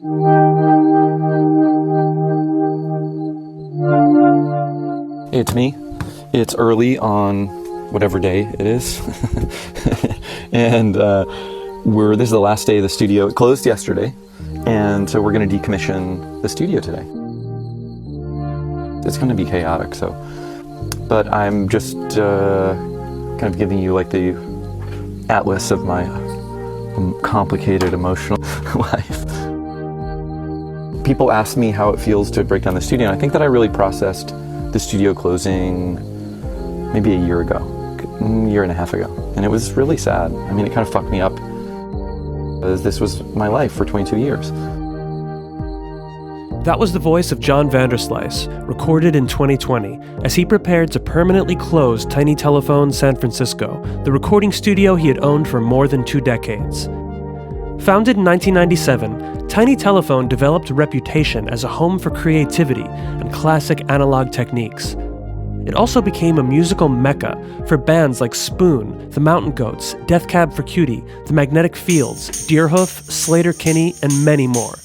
Hey, it's me. It's early on whatever day it is. And this is the last day of the studio. It closed yesterday. And so we're going to decommission the studio today. It's going to be chaotic, but I'm just kind of giving you like the atlas of my complicated emotional life. People ask me how it feels to break down the studio, and I think that I really processed the studio closing maybe a year and a half ago, and it was really sad. I mean, it kind of fucked me up, because this was my life for 22 years. That was the voice of John Vanderslice, recorded in 2020, as he prepared to permanently close Tiny Telephone San Francisco, the recording studio he had owned for more than 2 decades. Founded in 1997, Tiny Telephone developed a reputation as a home for creativity and classic analog techniques. It also became a musical mecca for bands like Spoon, The Mountain Goats, Death Cab for Cutie, The Magnetic Fields, Deerhoof, Slater-Kinney, and many more.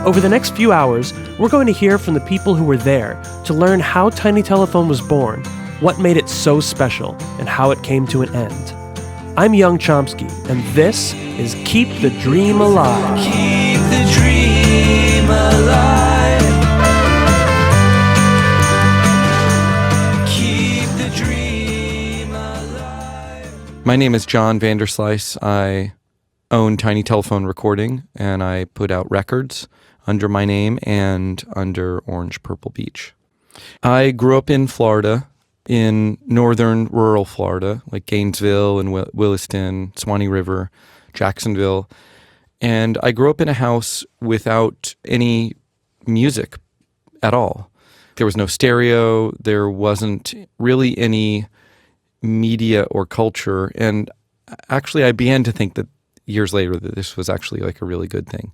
Over the next few hours, we're going to hear from the people who were there to learn how Tiny Telephone was born, what made it so special, and how it came to an end. I'm Young Chomsky, and this is Keep the Dream Alive. Keep the dream alive. Keep the dream alive. My name is John Vanderslice. I own Tiny Telephone Recording, and I put out records under my name and under Orange Purple Beach. I grew up in Florida, in northern rural Florida, like Gainesville and Williston, Swanee River, Jacksonville. And I grew up in a house without any music at all. There was no stereo, there wasn't really any media or culture. And actually I began to think that years later that this was actually like a really good thing.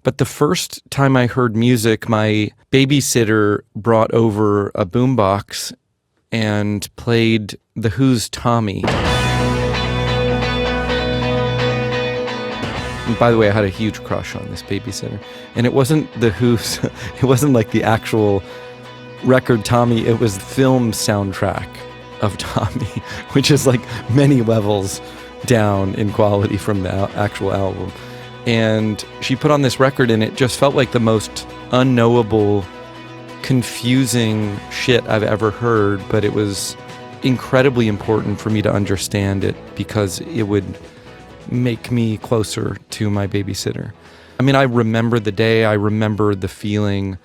But the first time I heard music, my babysitter brought over a boombox and played The Who's Tommy. And by the way, I had a huge crush on this babysitter. And it wasn't The Who's, it wasn't like the actual record Tommy, it was the film soundtrack of Tommy, which is like many levels down in quality from the actual album. And she put on this record, and it just felt like the most unknowable, confusing shit I've ever heard, but it was incredibly important for me to understand it because it would make me closer to my babysitter. I mean, I remember the day, I remember the feeling.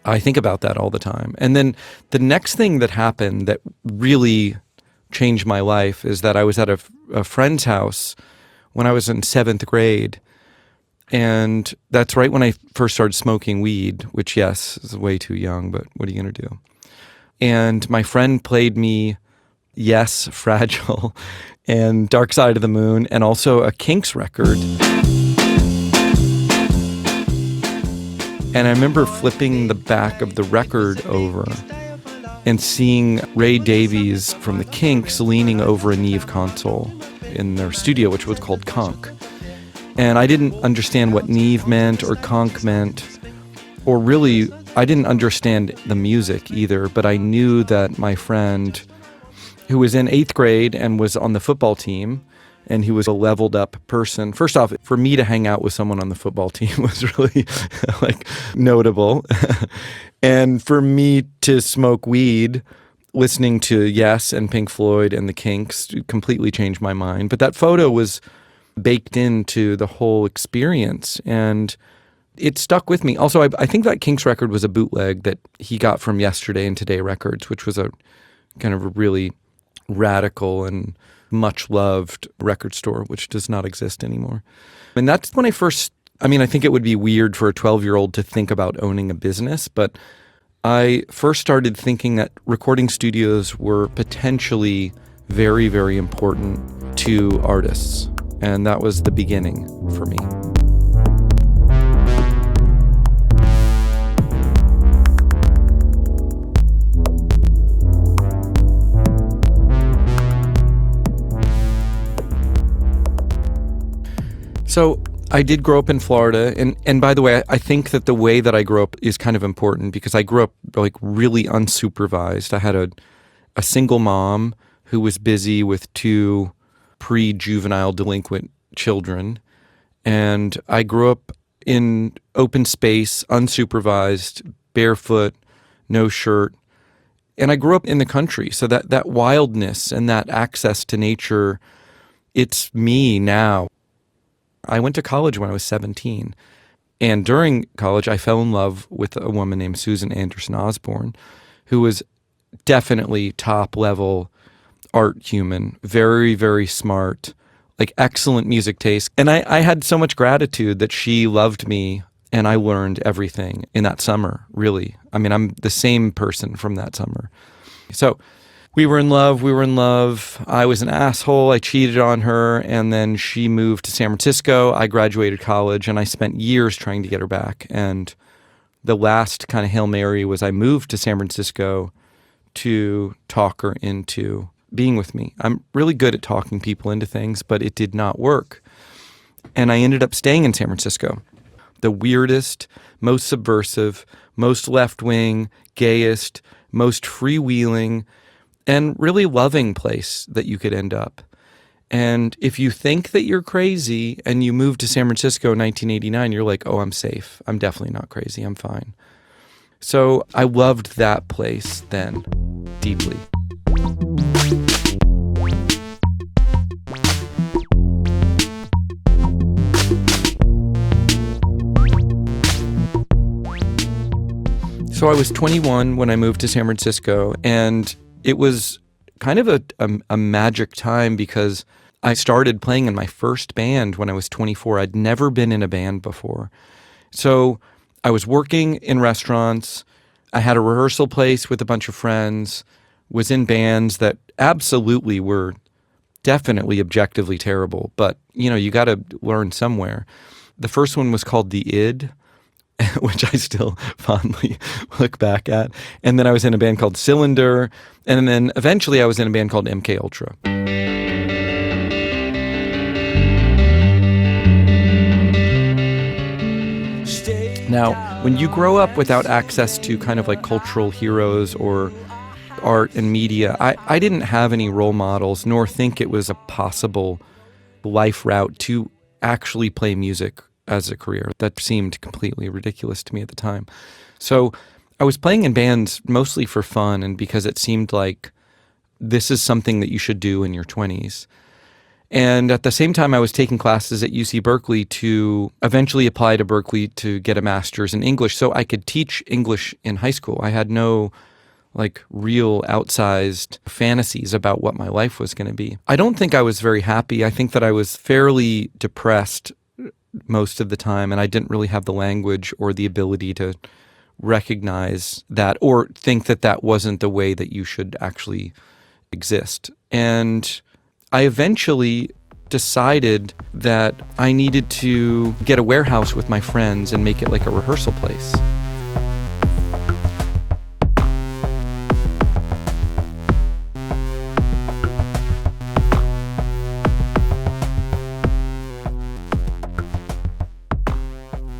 I think about that all the time. And then the next thing that happened that really changed my life is that I was at a friend's house when I was in 7th grade. And that's right when I first started smoking weed, which, yes, is way too young, but what are you going to do? And my friend played me Yes, Fragile, and Dark Side of the Moon, and also a Kinks record. And I remember flipping the back of the record over and seeing Ray Davies from the Kinks leaning over a Neve console in their studio, which was called Conk. And I didn't understand what Neve meant or Conk meant, or really, I didn't understand the music either, but I knew that my friend, who was in 8th grade and was on the football team, and he was a leveled up person. First off, for me to hang out with someone on the football team was really like notable. And for me to smoke weed, listening to Yes and Pink Floyd and the Kinks completely changed my mind. But that photo was baked into the whole experience, and it stuck with me. Also, I think that Kinks record was a bootleg that he got from Yesterday and Today Records, which was a kind of a really radical and much loved record store, which does not exist anymore. And that's when I think it would be weird for a 12-year-old to think about owning a business, but I first started thinking that recording studios were potentially very, very important to artists. And that was the beginning for me. So I did grow up in Florida, and by the way, I think that the way that I grew up is kind of important because I grew up like really unsupervised. I had a single mom who was busy with two pre-juvenile delinquent children, and I grew up in open space, unsupervised, barefoot, no shirt, and I grew up in the country. So that wildness and that access to nature, it's me now. I went to college when I was 17, and during college I fell in love with a woman named Susan Anderson Osborne, who was definitely top-level art human, very, very smart, like excellent music taste. And I had so much gratitude that she loved me, and I learned everything in that summer, really. I mean, I'm the same person from that summer. So we were in love. I was an asshole. I cheated on her, and then she moved to San Francisco. I graduated college, and I spent years trying to get her back. And the last kind of Hail Mary was I moved to San Francisco to talk her into being with me. I'm really good at talking people into things, but it did not work. And I ended up staying in San Francisco, the weirdest, most subversive, most left-wing, gayest, most freewheeling, and really loving place that you could end up. And if you think that you're crazy and you move to San Francisco in 1989, you're like, oh, I'm safe. I'm definitely not crazy. I'm fine. So I loved that place then deeply. So I was 21 when I moved to San Francisco, and it was kind of a magic time because I started playing in my first band when I was 24. I'd never been in a band before. So I was working in restaurants. I had a rehearsal place with a bunch of friends, was in bands that absolutely were definitely objectively terrible, but you got to learn somewhere. The first one was called The Id, which I still fondly look back at. And then I was in a band called Cylinder. And then eventually I was in a band called MKUltra. Now, when you grow up without access to kind of like cultural heroes or art and media, I didn't have any role models, nor think it was a possible life route to actually play music as a career. That seemed completely ridiculous to me at the time. So I was playing in bands mostly for fun and because it seemed like this is something that you should do in your 20s. And at the same time, I was taking classes at UC Berkeley to eventually apply to Berkeley to get a master's in English so I could teach English in high school. I had no like real outsized fantasies about what my life was going to be. I don't think I was very happy. I think that I was fairly depressed most of the time, and I didn't really have the language or the ability to recognize that or think that that wasn't the way that you should actually exist. And I eventually decided that I needed to get a warehouse with my friends and make it like a rehearsal place.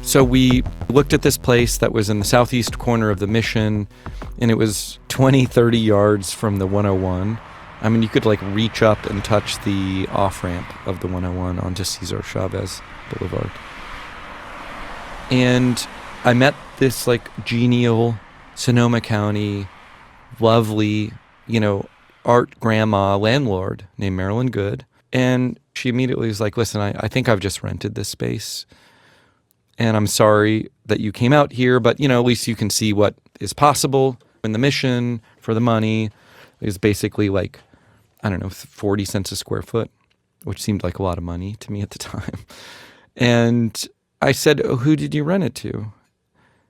So we looked at this place that was in the southeast corner of the Mission, and it was 20, 30 yards from the 101. I mean, you could like reach up and touch the off-ramp of the 101 onto Cesar Chavez Boulevard. And I met this like genial Sonoma County, lovely, art grandma landlord named Marilyn Good. And she immediately was like, listen, I think I've just rented this space. And I'm sorry that you came out here, but, at least you can see what is possible in the Mission for the money. It was basically like, 40 cents a square foot, which seemed like a lot of money to me at the time. And I said, oh, who did you rent it to?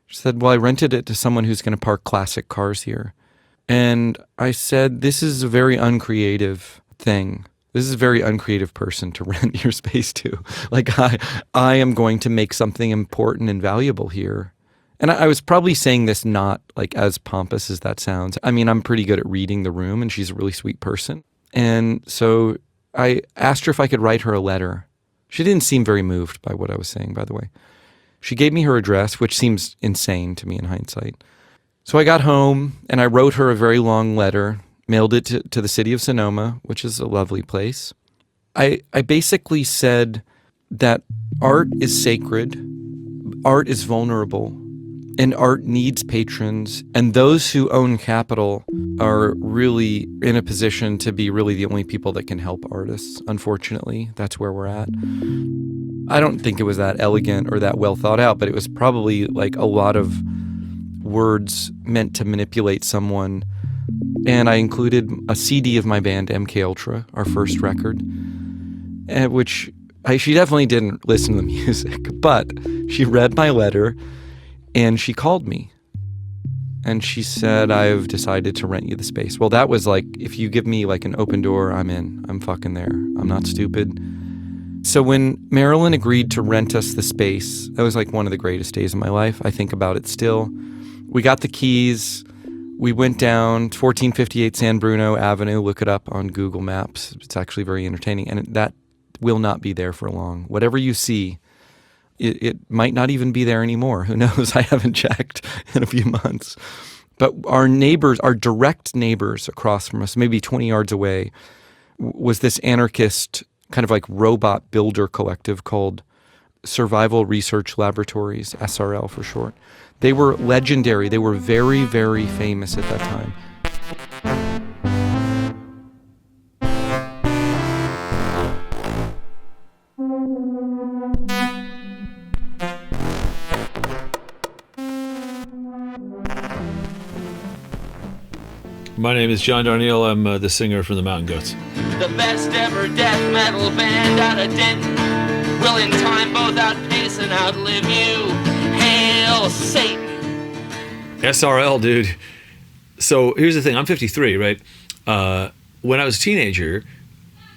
She said, well, I rented it to someone who's going to park classic cars here. And I said, this is a very uncreative thing. This is a very uncreative person to rent your space to. Like, I am going to make something important and valuable here. And I was probably saying this not like as pompous as that sounds. I mean, I'm pretty good at reading the room, and she's a really sweet person. And so I asked her if I could write her a letter She didn't seem very moved by what I was saying, by the way. She gave me her address, which seems insane to me in hindsight. So I got home and I wrote her a very long letter, mailed it to the city of Sonoma, which is a lovely place. I basically said that art is sacred, art is vulnerable, and art needs patrons, and those who own capital are really in a position to be really the only people that can help artists. Unfortunately, that's where we're at. I don't think it was that elegant or that well thought out, but it was probably like a lot of words meant to manipulate someone. And I included a CD of my band, MKUltra, our first record, which she definitely didn't listen to the music, but she read my letter and she called me. And she said, I've decided to rent you the space. Well, that was like, if you give me like an open door, I'm in. I'm fucking there. I'm not stupid. So when Marilyn agreed to rent us the space, that was like one of the greatest days of my life. I think about it still. We got the keys. We went down 1458 San Bruno Avenue. Look it up on Google Maps. It's actually very entertaining. And that will not be there for long. Whatever you see, it might not even be there anymore. Who knows? I haven't checked in a few months. But our neighbors, our direct neighbors across from us, maybe 20 yards away, was this anarchist kind of like robot builder collective called Survival Research Laboratories, SRL for short. They were legendary. They were very, very famous at that time. My name is John Darnielle. I'm the singer from the Mountain Goats. The best ever death metal band out of Denton will in time both outpace and outlive you. Hail Satan! SRL, dude. So here's the thing. I'm 53, right? When I was a teenager,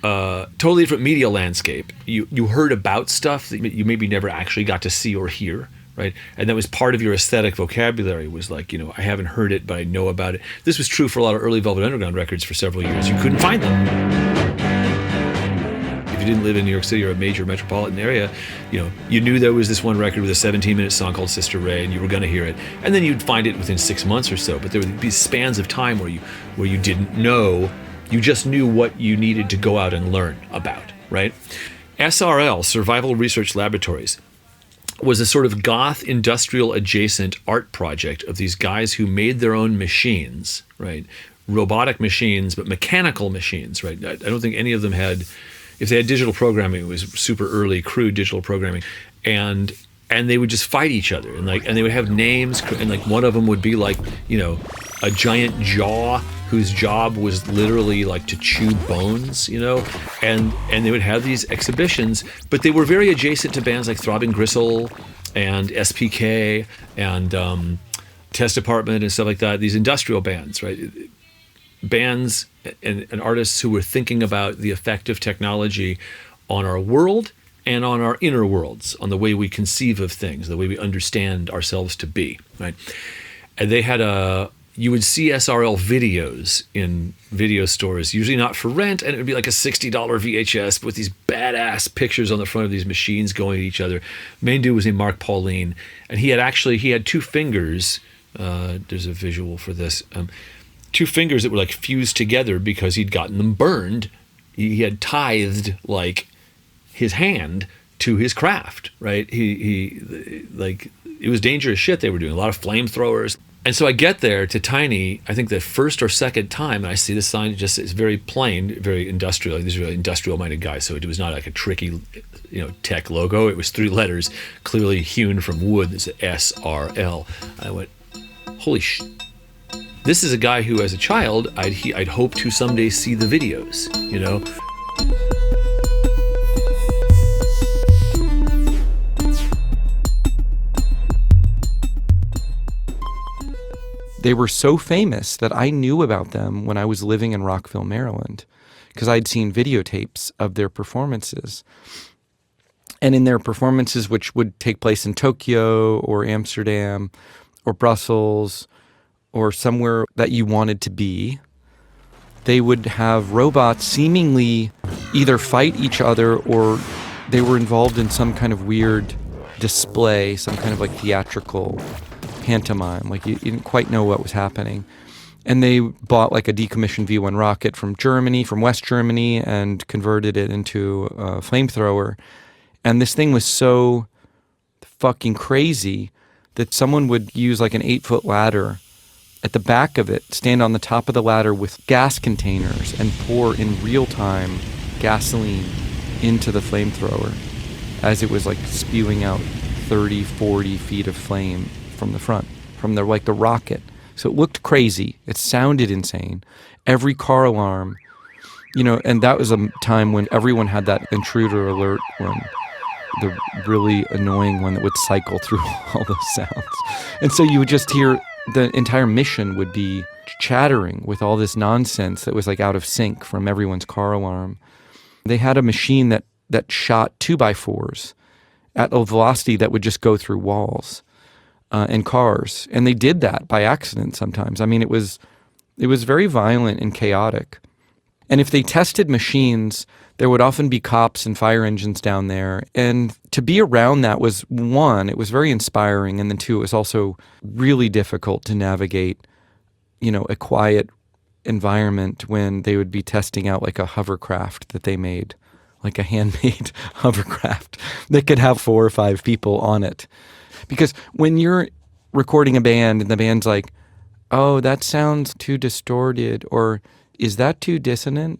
totally different media landscape. You heard about stuff that you maybe never actually got to see or hear, right? And that was part of your aesthetic vocabulary, was like, I haven't heard it, but I know about it. This was true for a lot of early Velvet Underground records for several years. You couldn't find them. If you didn't live in New York City or a major metropolitan area, you knew there was this one record with a 17-minute song called Sister Ray, and you were going to hear it. And then you'd find it within 6 months or so. But there would be spans of time where you didn't know. You just knew what you needed to go out and learn about, right? SRL, Survival Research Laboratories, was a sort of goth industrial adjacent art project of these guys who made their own machines, right? Robotic machines, but mechanical machines, right? I don't think any of them had, if they had digital programming, it was super early, crude digital programming. And they would just fight each other, and they would have names, and like one of them would be like, a giant jaw whose job was literally like to chew bones, and they would have these exhibitions, but they were very adjacent to bands like Throbbing Gristle and SPK and Test Department and stuff like that, these industrial bands, right? Bands and artists who were thinking about the effect of technology on our world and on our inner worlds, on the way we conceive of things, the way we understand ourselves to be, right? And they had you would see SRL videos in video stores, usually not for rent, and it would be like a $60 VHS with these badass pictures on the front of these machines going at each other. Main dude was named Mark Pauline, and he had 2 fingers. There's a visual for this. 2 fingers that were like fused together because he'd gotten them burned. He had tithed like his hand to his craft, right? He like, it was dangerous shit they were doing, a lot of flamethrowers. And so I get there to Tiny, I think the first or second time, and I see the sign, it's very plain, very industrial. These are really industrial-minded guys, so it was not like a tricky, tech logo. It was 3 letters, clearly hewn from wood. It's SRL. I went, holy shit. This is a guy who, as a child, I'd hoped to someday see the videos, They were so famous that I knew about them when I was living in Rockville, Maryland, because I'd seen videotapes of their performances. And in their performances, which would take place in Tokyo or Amsterdam or Brussels or somewhere that you wanted to be, they would have robots seemingly either fight each other or they were involved in some kind of weird display, some kind of like theatrical pantomime. Like you didn't quite know what was happening. And they bought like a decommissioned V-1 rocket from Germany, from West Germany, and converted it into a flamethrower. And this thing was so fucking crazy that someone would use like an 8-foot ladder at the back of it, stand on the top of the ladder with gas containers and pour in real time gasoline into the flamethrower as it was like spewing out 30, 40 feet of flame from the front, from the rocket. So it looked crazy. It sounded insane. Every car alarm, and that was a time when everyone had that intruder alert one, the really annoying one that would cycle through all those sounds. And so you would just hear the entire mission would be chattering with all this nonsense that was like out of sync from everyone's car alarm. They had a machine that shot 2x4s at a velocity that would just go through walls and cars. And they did that by accident sometimes. I mean, it was very violent and chaotic. And if they tested machines, there would often be cops and fire engines down there. And to be around that was, one, it was very inspiring. And then two, it was also really difficult to navigate, a quiet environment when they would be testing out like a hovercraft that they made, like a handmade hovercraft that could have 4 or 5 people on it. Because when you're recording a band and the band's like, oh, that sounds too distorted, or is that too dissonant?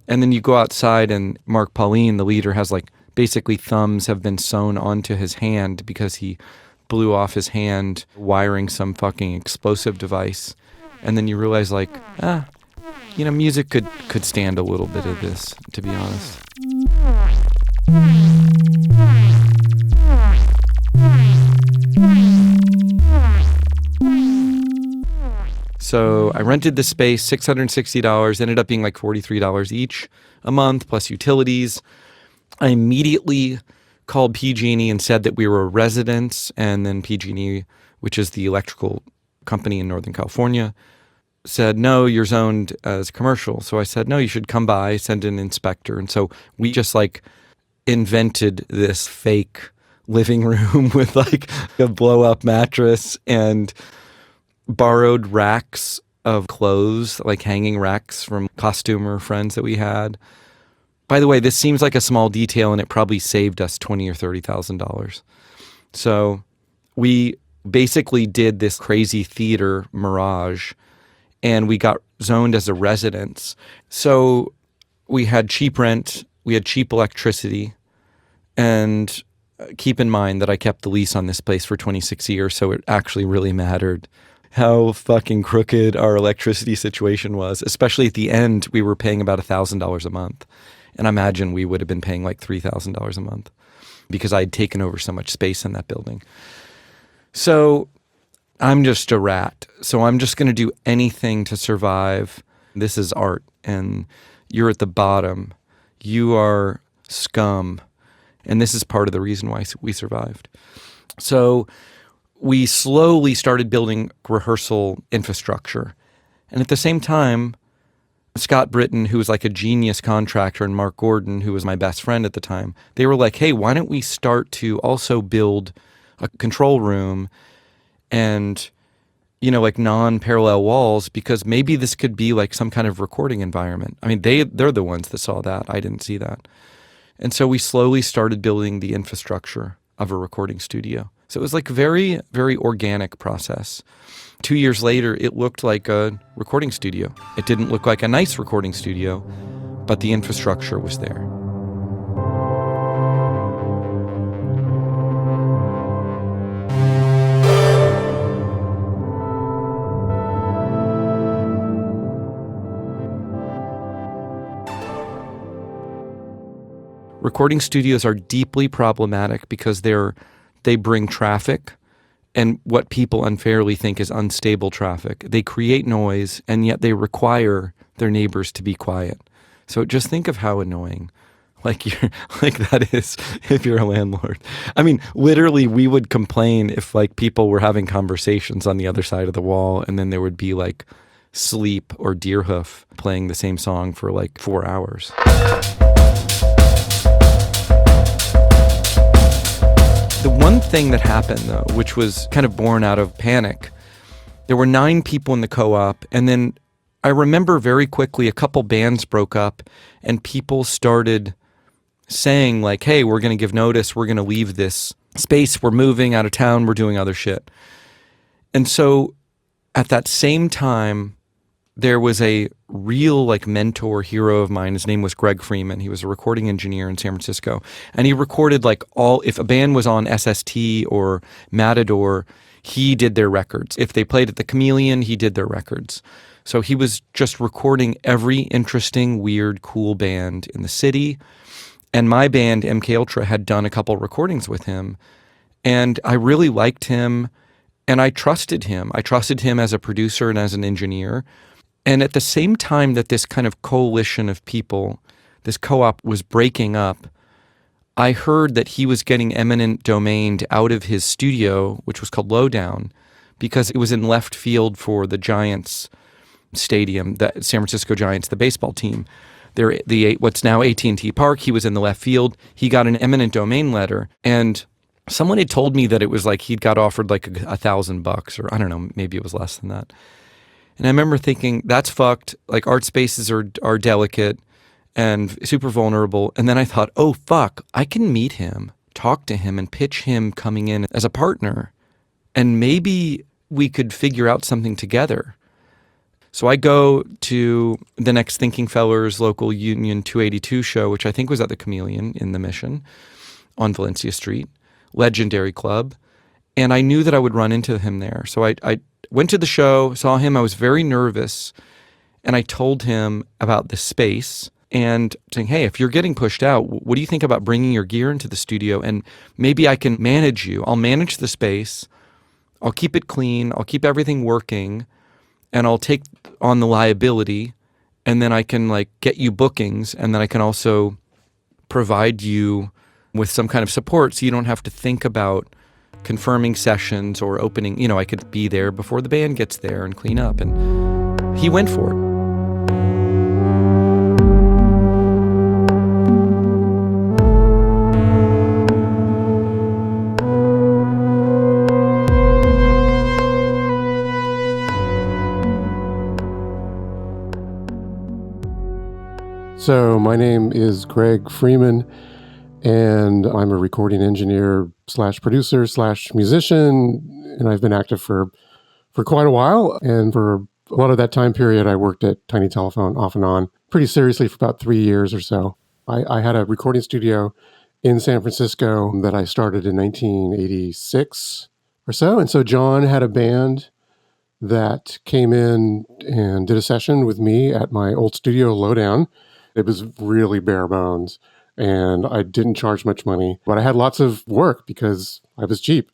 And then you go outside and Mark Pauline, the leader, has like basically thumbs have been sewn onto his hand because he blew off his hand wiring some fucking explosive device. And then you realize like, music could stand a little bit of this, to be honest. So I rented the space, $660, ended up being like $43 each a month, plus utilities. I immediately called PG&E and said that we were a residence, and then PG&E, which is the electrical company in Northern California, said, no, you're zoned as commercial. So I said, no, you should come by, send an inspector. And so we just like invented this fake living room with like a blow-up mattress and borrowed racks of clothes, like hanging racks from costumer friends that we had. By the way, this seems like a small detail, and it probably saved us $20,000 or $30,000. So we basically did this crazy theater mirage, and we got zoned as a residence. So we had cheap rent, we had cheap electricity, and keep in mind that I kept the lease on this place for 26 years, so it actually really mattered how fucking crooked our electricity situation was. Especially at the end, we were paying about $1,000 a month. And I imagine we would have been paying like $3,000 a month because I had taken over so much space in that building. So I'm just a rat. So I'm just going to do anything to survive. This is art, and you're at the bottom. You are scum. And this is part of the reason why we survived. So we slowly started building rehearsal infrastructure. And at the same time, Scott Britton, who was like a genius contractor, and Mark Gordon, who was my best friend at the time, they were like, hey, why don't we start to also build a control room and, like non-parallel walls, because maybe this could be like some kind of recording environment. I mean, they're the ones that saw that. I didn't see that. And so we slowly started building the infrastructure of a recording studio. So it was like a very, very organic process. 2 years later, it looked like a recording studio. It didn't look like a nice recording studio, but the infrastructure was there. Recording studios are deeply problematic because they bring traffic and what people unfairly think is unstable traffic. They create noise, and yet they require their neighbors to be quiet. So just think of how annoying that is if you're a landlord. I mean, literally, we would complain if like people were having conversations on the other side of the wall, and then there would be like Sleep or Deerhoof playing the same song for like 4 hours. The one thing that happened, though, which was kind of born out of panic, there were 9 people in the co-op, and then I remember very quickly a couple bands broke up, and people started saying, like, hey, we're going to give notice, we're going to leave this space, we're moving out of town, we're doing other shit. And so at that same time, there was a real like mentor hero of mine. His name was Greg Freeman. He was a recording engineer in San Francisco. And he recorded like if a band was on SST or Matador, he did their records. If they played at the Chameleon, he did their records. So he was just recording every interesting, weird, cool band in the city. And my band, MKUltra, had done a couple recordings with him. And I really liked him, and I trusted him. I trusted him as a producer and as an engineer. And at the same time that this kind of coalition of people, this co-op was breaking up, I heard that he was getting eminent domained out of his studio, which was called Lowdown, because it was in left field for the Giants stadium, the San Francisco Giants, the baseball team. What's now AT&T Park, he was in the left field. He got an eminent domain letter, and someone had told me that it was like he'd got offered like $1,000, or I don't know, maybe it was less than that. And I remember thinking, that's fucked. Like, art spaces are delicate and super vulnerable. And then I thought, oh, fuck, I can meet him, talk to him, and pitch him coming in as a partner. And maybe we could figure out something together. So I go to the next Thinking Fellers local Union 282 show, which I think was at the Chameleon in the Mission on Valencia Street, legendary club. And I knew that I would run into him there. So I went to the show, saw him. I was very nervous. And I told him about the space and saying, hey, if you're getting pushed out, what do you think about bringing your gear into the studio? And maybe I can manage you. I'll manage the space. I'll keep it clean. I'll keep everything working. And I'll take on the liability. And then I can like get you bookings. And then I can also provide you with some kind of support so you don't have to think about confirming sessions or opening. I could be there before the band gets there and clean up. And he went for it. So my name is Greg Freeman, and I'm a recording engineer / producer / musician, and I've been active for quite a while. And for a lot of that time period, I worked at Tiny Telephone off and on pretty seriously for about 3 years or so. I had a recording studio in San Francisco that I started in 1986 or so. And so John had a band that came in and did a session with me at my old studio, Lowdown. It was really bare bones, and I didn't charge much money, but I had lots of work because I was cheap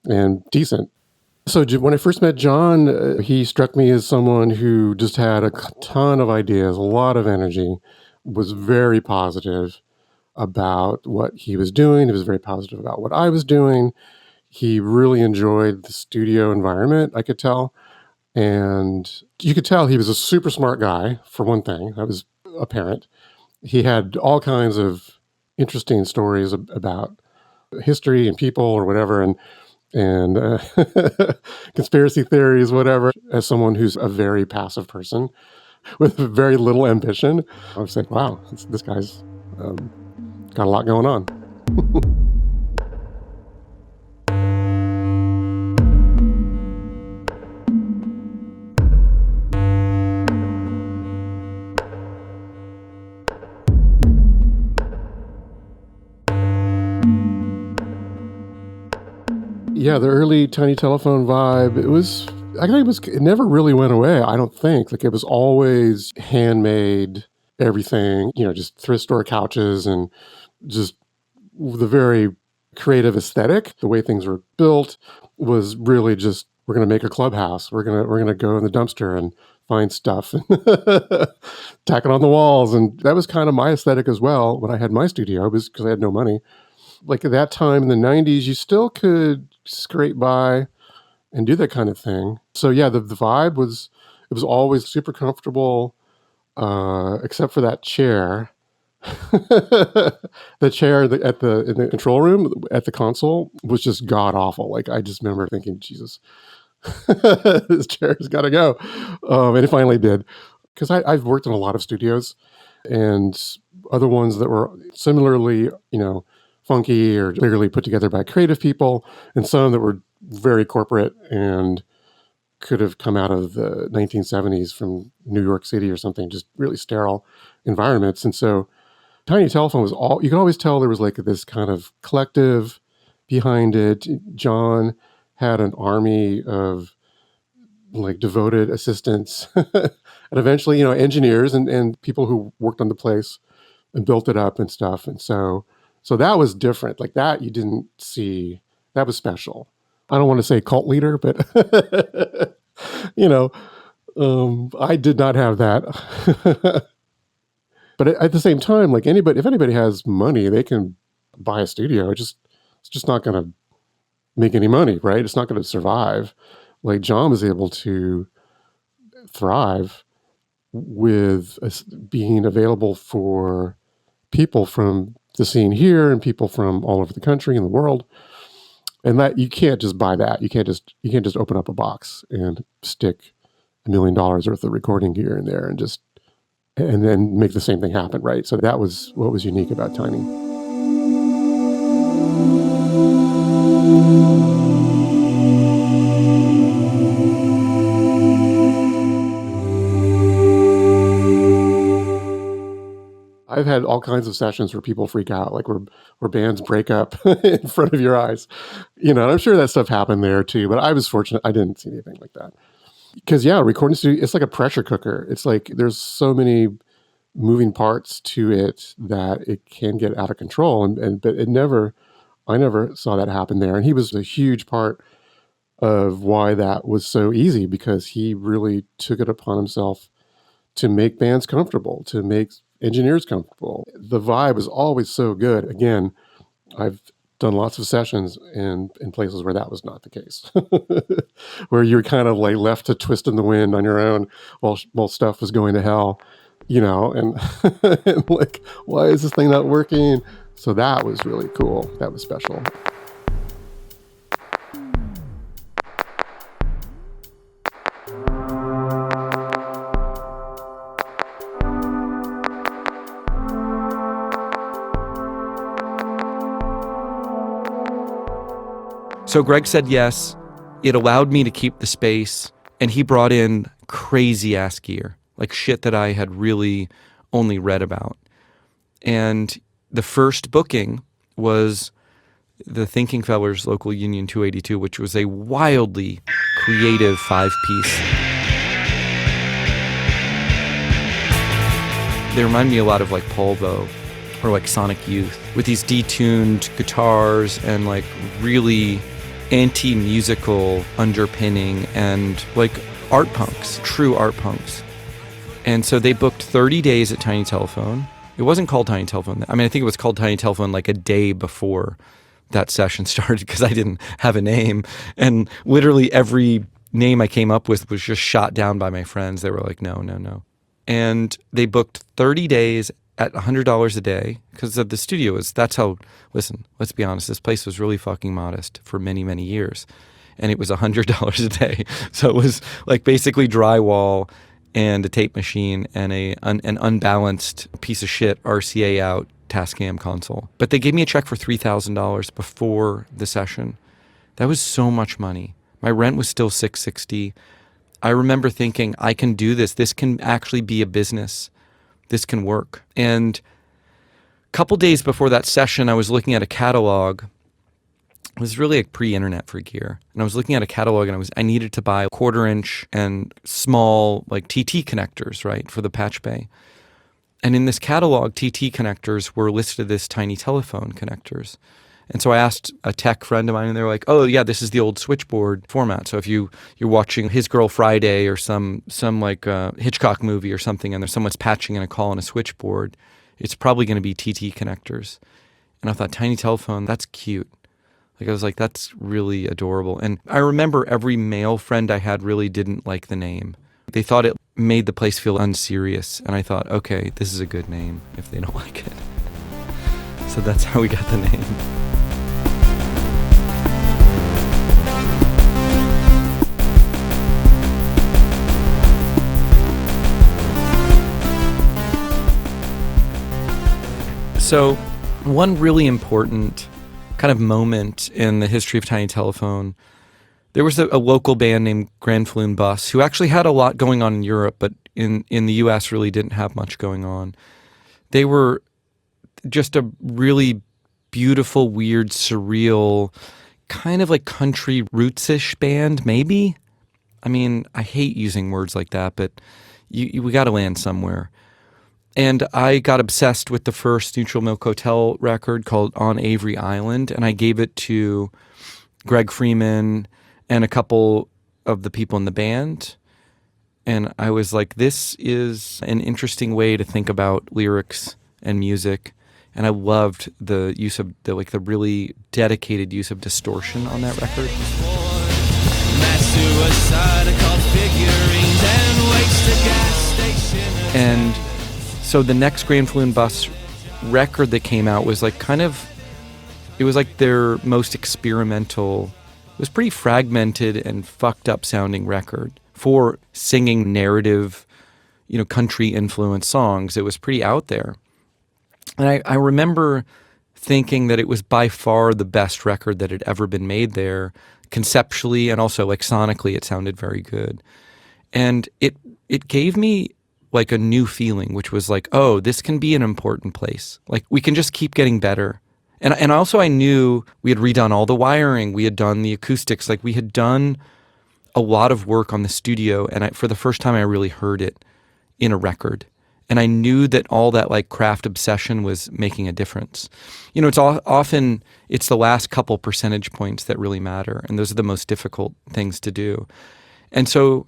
and decent. So when I first met John, he struck me as someone who just had a ton of ideas, a lot of energy, was very positive about what he was doing. He was very positive about what I was doing. He really enjoyed the studio environment, I could tell. And you could tell he was a super smart guy, for one thing. That was apparent. He had all kinds of interesting stories about history and people or whatever, and conspiracy theories, whatever. As someone who's a very passive person with very little ambition, I was like, wow, this guy's got a lot going on. Yeah, the early Tiny Telephone vibe, it never really went away, I don't think. Like, it was always handmade, everything, just thrift store couches and just the very creative aesthetic. The way things were built was really just, we're going to make a clubhouse. We're going to go in the dumpster and find stuff and tack it on the walls. And that was kind of my aesthetic as well when I had my studio. It was because I had no money. Like at that time in the 90s, you still could scrape by and do that kind of thing. So yeah, the vibe it was always super comfortable, except for that chair. The chair in the control room at the console was just god awful. Like I just remember thinking, Jesus, this chair's got to go, and it finally did. Because I've worked in a lot of studios, and other ones that were similarly, funky or clearly put together by creative people, and some that were very corporate and could have come out of the 1970s from New York City or something, just really sterile environments. And so Tiny Telephone was you could always tell there was like this kind of collective behind it. John had an army of like devoted assistants and eventually, engineers and people who worked on the place and built it up and stuff. And so that was different. Like that you didn't see. That was special. I don't want to say cult leader, but I did not have that. But at the same time, like if anybody has money, they can buy a studio. It's just not going to make any money, right? It's not going to survive. Like John was able to thrive with being available for people from the scene here and people from all over the country and the world. And that you can't just buy that. You can't just open up a box and stick $1 million worth of recording gear in there and then make the same thing happen, right? So that was what was unique about Tiny. I've had all kinds of sessions where people freak out, like where bands break up in front of your eyes. And I'm sure that stuff happened there too, but I was fortunate I didn't see anything like that. Because recording studio, it's like a pressure cooker. It's like there's so many moving parts to it that it can get out of control. But I never saw that happen there. And he was a huge part of why that was so easy, because he really took it upon himself to make bands comfortable, to make engineers comfortable. The vibe was always so good. Again, I've done lots of sessions in places where that was not the case, where you're kind of like left to twist in the wind on your own while stuff was going to hell, and, and like, why is this thing not working? So that was really cool. That was special. So Greg said yes. It allowed me to keep the space, and he brought in crazy ass gear, like shit that I had really only read about. And the first booking was the Thinking Fellers Local Union 282, which was a wildly creative 5-piece. They remind me a lot of like Polvo or like Sonic Youth, with these detuned guitars and like really anti-musical underpinning and like art punks, true art punks. And so they booked 30 days at Tiny Telephone. It wasn't called Tiny Telephone. I mean, I think it was called Tiny Telephone like a day before that session started, because I didn't have a name. And literally every name I came up with was just shot down by my friends. They were like, no. And they booked 30 days at $100 a day, because the studio that's how, listen, let's be honest, this place was really fucking modest for many, many years. And it was $100 a day. So it was like basically drywall and a tape machine and an unbalanced piece of shit RCA out Tascam console. But they gave me a check for $3,000 before the session. That was so much money. My rent was still $660. I remember thinking, I can do this. This can actually be a business. This can work. And a couple days before that session, I was looking at a catalog. It was really like pre-internet for gear. And I was looking at a catalog, and I needed to buy 1/4-inch and small like TT connectors, right, for the patch bay. And in this catalog, TT connectors were listed as Tiny Telephone connectors. And so I asked a tech friend of mine, and they were like, oh yeah, this is the old switchboard format. So if you're watching His Girl Friday or some like Hitchcock movie or something, and there's someone's patching in a call on a switchboard, it's probably going to be TT connectors. And I thought, Tiny Telephone, that's cute. Like I was like, that's really adorable. And I remember every male friend I had really didn't like the name. They thought it made the place feel unserious, and I thought, okay, this is a good name if they don't like it. So that's how we got the name. So one really important kind of moment in the history of Tiny Telephone, there was a local band named Ganfalloon Bus who actually had a lot going on in Europe, but in the U.S. really didn't have much going on. They were just a really beautiful, weird, surreal, kind of like country roots-ish band, maybe? I mean, I hate using words like that, but we got to land somewhere. And I got obsessed with the first Neutral Milk Hotel record called On Avery Island, and I gave it to Greg Freeman and a couple of the people in the band. And I was like, this is an interesting way to think about lyrics and music. And I loved the use of the really dedicated use of distortion on that record. And so the next Ganfalloon Bus record that came out was it was like their most experimental. It was pretty fragmented and fucked up sounding record for singing narrative, country influenced songs. It was pretty out there. And I remember thinking that it was by far the best record that had ever been made there, conceptually and also like sonically it sounded very good. And it gave me like a new feeling, which was like, oh, this can be an important place. Like we can just keep getting better. And also I knew we had redone all the wiring, we had done the acoustics, like we had done a lot of work on the studio, and for the first time I really heard it in a record. And I knew that all that like craft obsession was making a difference. It's often the last couple percentage points that really matter, and those are the most difficult things to do. And so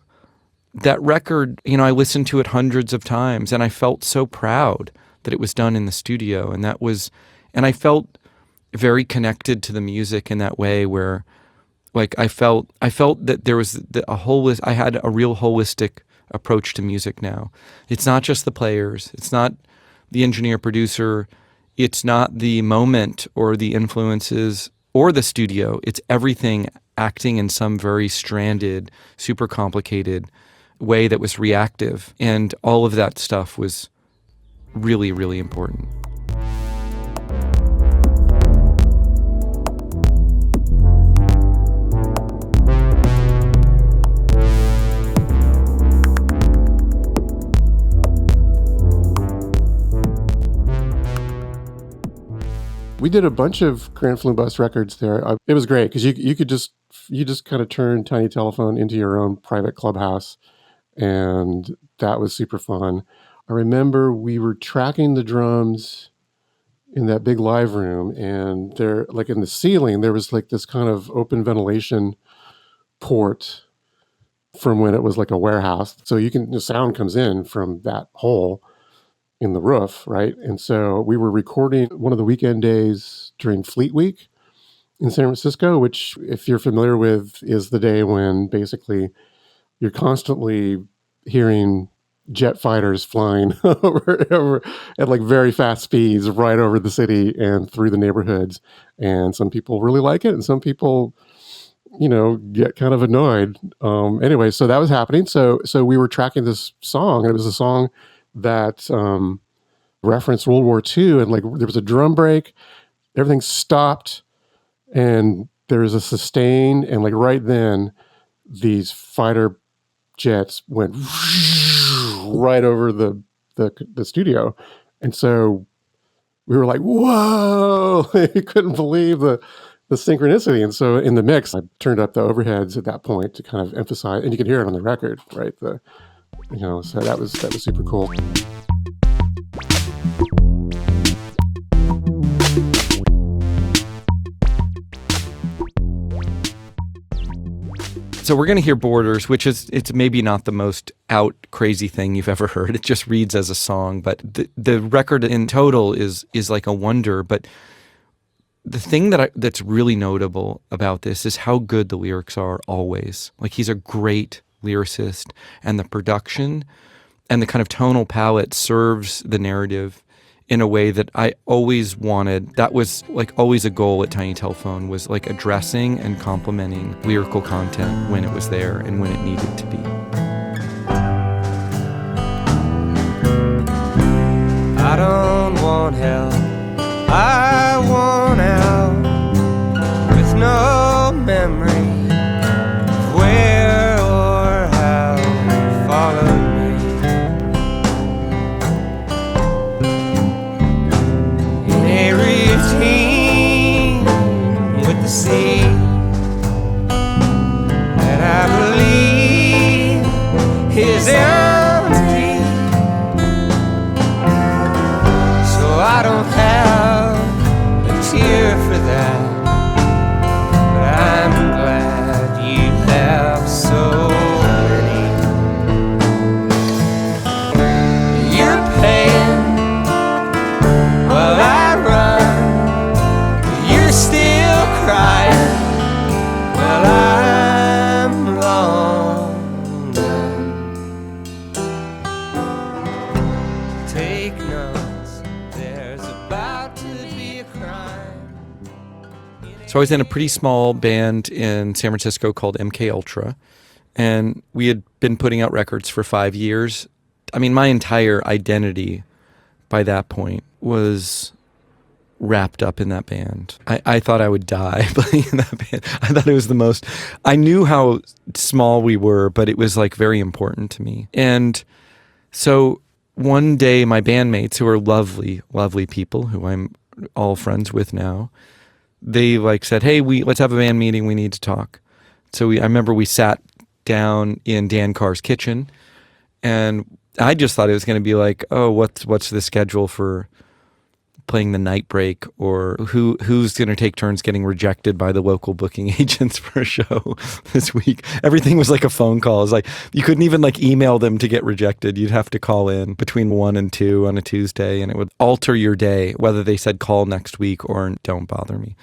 that record, I listened to it hundreds of times, and I felt so proud that it was done in the studio, and I felt very connected to the music in that way, where like I felt that there was I had a real holistic approach to music now. It's not just the players, it's not the engineer producer, it's not the moment or the influences or the studio. It's everything acting in some very stranded, super complicated way that was reactive. And all of that stuff was really, really important. We did a bunch of Ganfalloon Bus records there. It was great because you just kind of turn Tiny Telephone into your own private clubhouse, and that was super fun. I remember we were tracking the drums in that big live room, and there, like in the ceiling, there was like this kind of open ventilation port from when it was like a warehouse. So the sound comes in from that hole in the roof, right? And so we were recording one of the weekend days during Fleet Week in San Francisco, which, if you're familiar with, is the day when basically you're constantly hearing jet fighters flying over at like very fast speeds right over the city and through the neighborhoods. And some people really like it, and some people, get kind of annoyed. Anyway, so that was happening. So we were tracking this song, and it was a song that referenced World War II, and like there was a drum break, everything stopped, and there was a sustain, and like right then these fighter jets went right over the studio. And so we were like, whoa, you couldn't believe the synchronicity. And so in the mix, I turned up the overheads at that point to kind of emphasize, and you can hear it on the record, right? So that was super cool. So we're going to hear Borders, which it's maybe not the most out crazy thing you've ever heard. It just reads as a song, but the record in total is like a wonder. But the thing that's really notable about this is how good the lyrics are always. Like he's a great lyricist, and the production and the kind of tonal palette serves the narrative in a way that I always wanted. That was like always a goal at Tiny Telephone, was like addressing and complementing lyrical content when it was there and when it needed to be. I don't want help, I want out, with no memory of where or how you followed me. In a routine with the sea that I believe is empty, so I don't have a tear for that. I'm glad you have so many. You're paying while I run. You're still crying while I'm long done. Take notes, there's about to be a crime. So I was in a pretty small band in San Francisco called MKUltra, and we had been putting out records for 5 years. I mean, my entire identity by that point was wrapped up in that band. I thought I would die playing in that band. I thought it was the most... I knew how small we were, but it was like very important to me. And so one day my bandmates, who are lovely, lovely people who I'm all friends with now, they like said, hey, let's have a band meeting. We need to talk. So I remember we sat down in Dan Carr's kitchen, and I just thought it was going to be like, oh, what's the schedule for playing the night break, or who's going to take turns getting rejected by the local booking agents for a show this week. Everything was like a phone call. It was like you couldn't even like email them to get rejected. You'd have to call in between 1 and 2 on a Tuesday, and it would alter your day, whether they said call next week or don't bother me.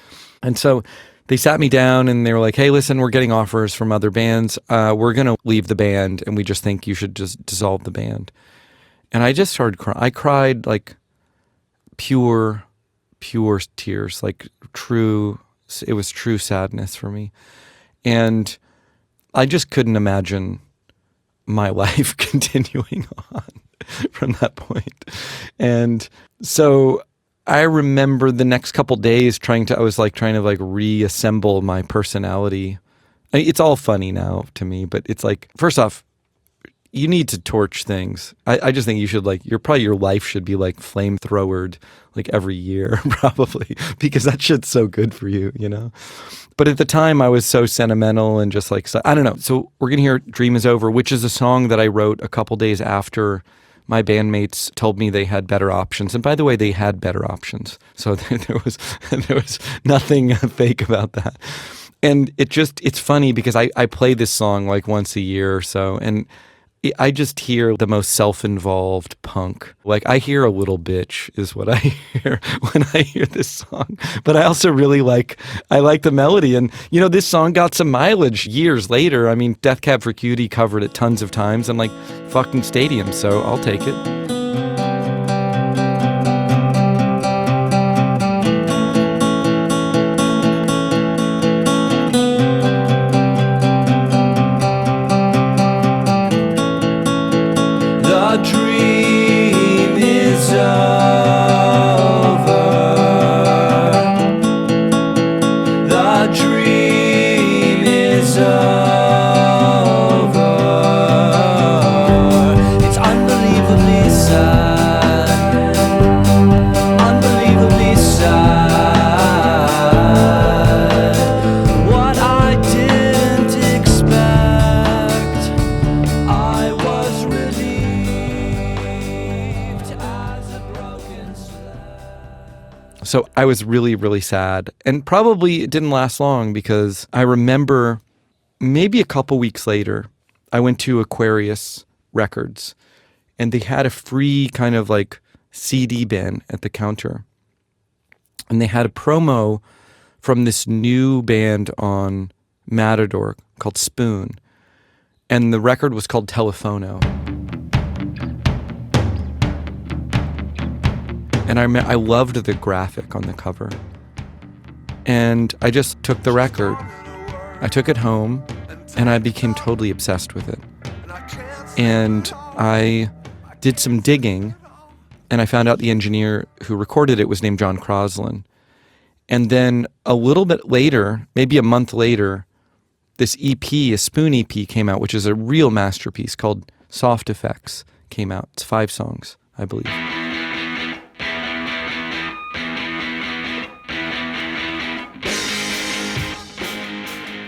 And so they sat me down and they were like, hey, listen, we're getting offers from other bands. We're going to leave the band, and we just think you should just dissolve the band. And I just started crying. I cried like pure tears, like it was true sadness for me. And I just couldn't imagine my life continuing on from that point. And so I remember the next couple days trying to reassemble my personality. It's all funny now to me, but it's like, first off, you need to torch things. I just think you should your life should be like flamethrowered like every year probably, because that shit's so good for you, you know? But at the time I was so sentimental and just like, so, I don't know. So we're going to hear Dream Is Over, which is a song that I wrote a couple days after my bandmates told me they had better options. And by the way, they had better options. So there was nothing fake about that. And it's funny because I play this song like once a year or so, and I just hear the most self-involved punk. Like, I hear a little bitch is what I hear when I hear this song. But I also really like the melody. And, you know, this song got some mileage years later. I mean, Death Cab for Cutie covered it tons of times and like fucking stadiums, so I'll take it. So I was really, really sad. And probably it didn't last long, because I remember maybe a couple weeks later, I went to Aquarius Records, and they had a free kind of like CD bin at the counter. And they had a promo from this new band on Matador called Spoon. And the record was called Telephono. And I loved the graphic on the cover. And I just took the record. I took it home, and I became totally obsessed with it. And I did some digging, and I found out the engineer who recorded it was named John Croslin. And then a little bit later, maybe a month later, this EP, a Spoon EP, came out, which is a real masterpiece called Soft Effects, came out. It's 5 songs, I believe.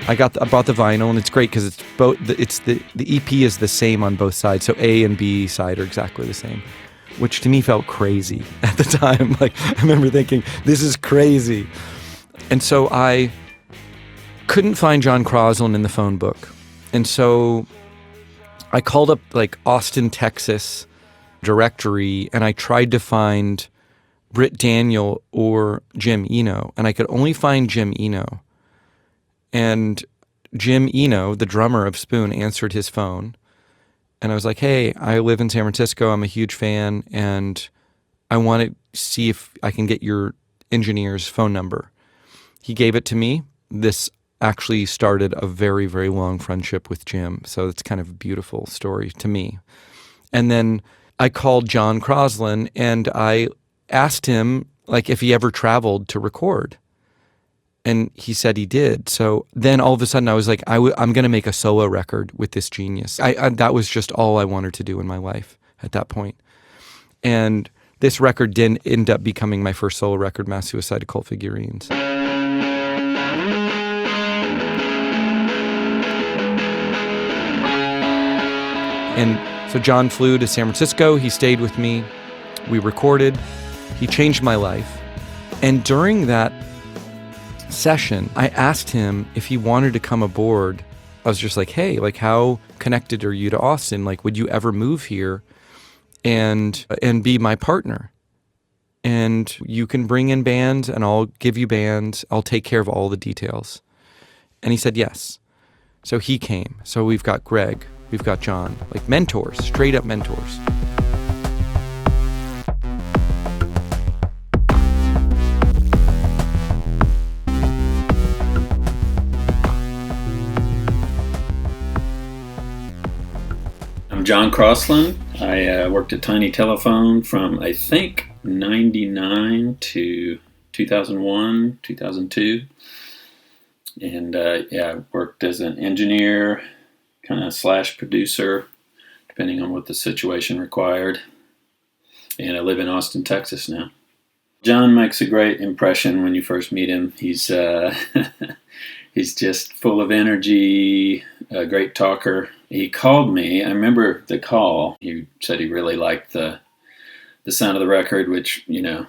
I bought the vinyl, and it's great because it's both. The EP is the same on both sides, so A and B side are exactly the same, which to me felt crazy at the time. Like, I remember thinking, this is crazy. And so I couldn't find John Croslin in the phone book, and so I called up like Austin, Texas directory, and I tried to find Britt Daniel or Jim Eno, and I could only find Jim Eno. And Jim Eno, the drummer of Spoon, answered his phone. And I was like, hey, I live in San Francisco. I'm a huge fan. And I want to see if I can get your engineer's phone number. He gave it to me. This actually started a very, very long friendship with Jim. So it's kind of a beautiful story to me. And then I called John Croslin, and I asked him like if he ever traveled to record. And he said he did. So then all of a sudden I was like, I'm going to make a solo record with this genius. That was just all I wanted to do in my life at that point. And this record didn't end up becoming my first solo record, Mass Suicide, Occult Figurines. And so John flew to San Francisco. He stayed with me. We recorded. He changed my life. And during that session, I asked him if he wanted to come aboard. I was just like, hey, like, how connected are you to Austin? Like, would you ever move here and be my partner? And you can bring in bands, and I'll give you bands. I'll take care of all the details. And he said yes. So he came. So we've got Greg, we've got John, like mentors, straight up mentors. I'm John Croslin. I worked at Tiny Telephone from, I think, 99 to 2001, 2002. And I worked as an engineer, kind of / producer, depending on what the situation required. And I live in Austin, Texas now. John makes a great impression when you first meet him. He's he's just full of energy, a great talker. He called me. I remember the call. He said he really liked the sound of the record, which, you know,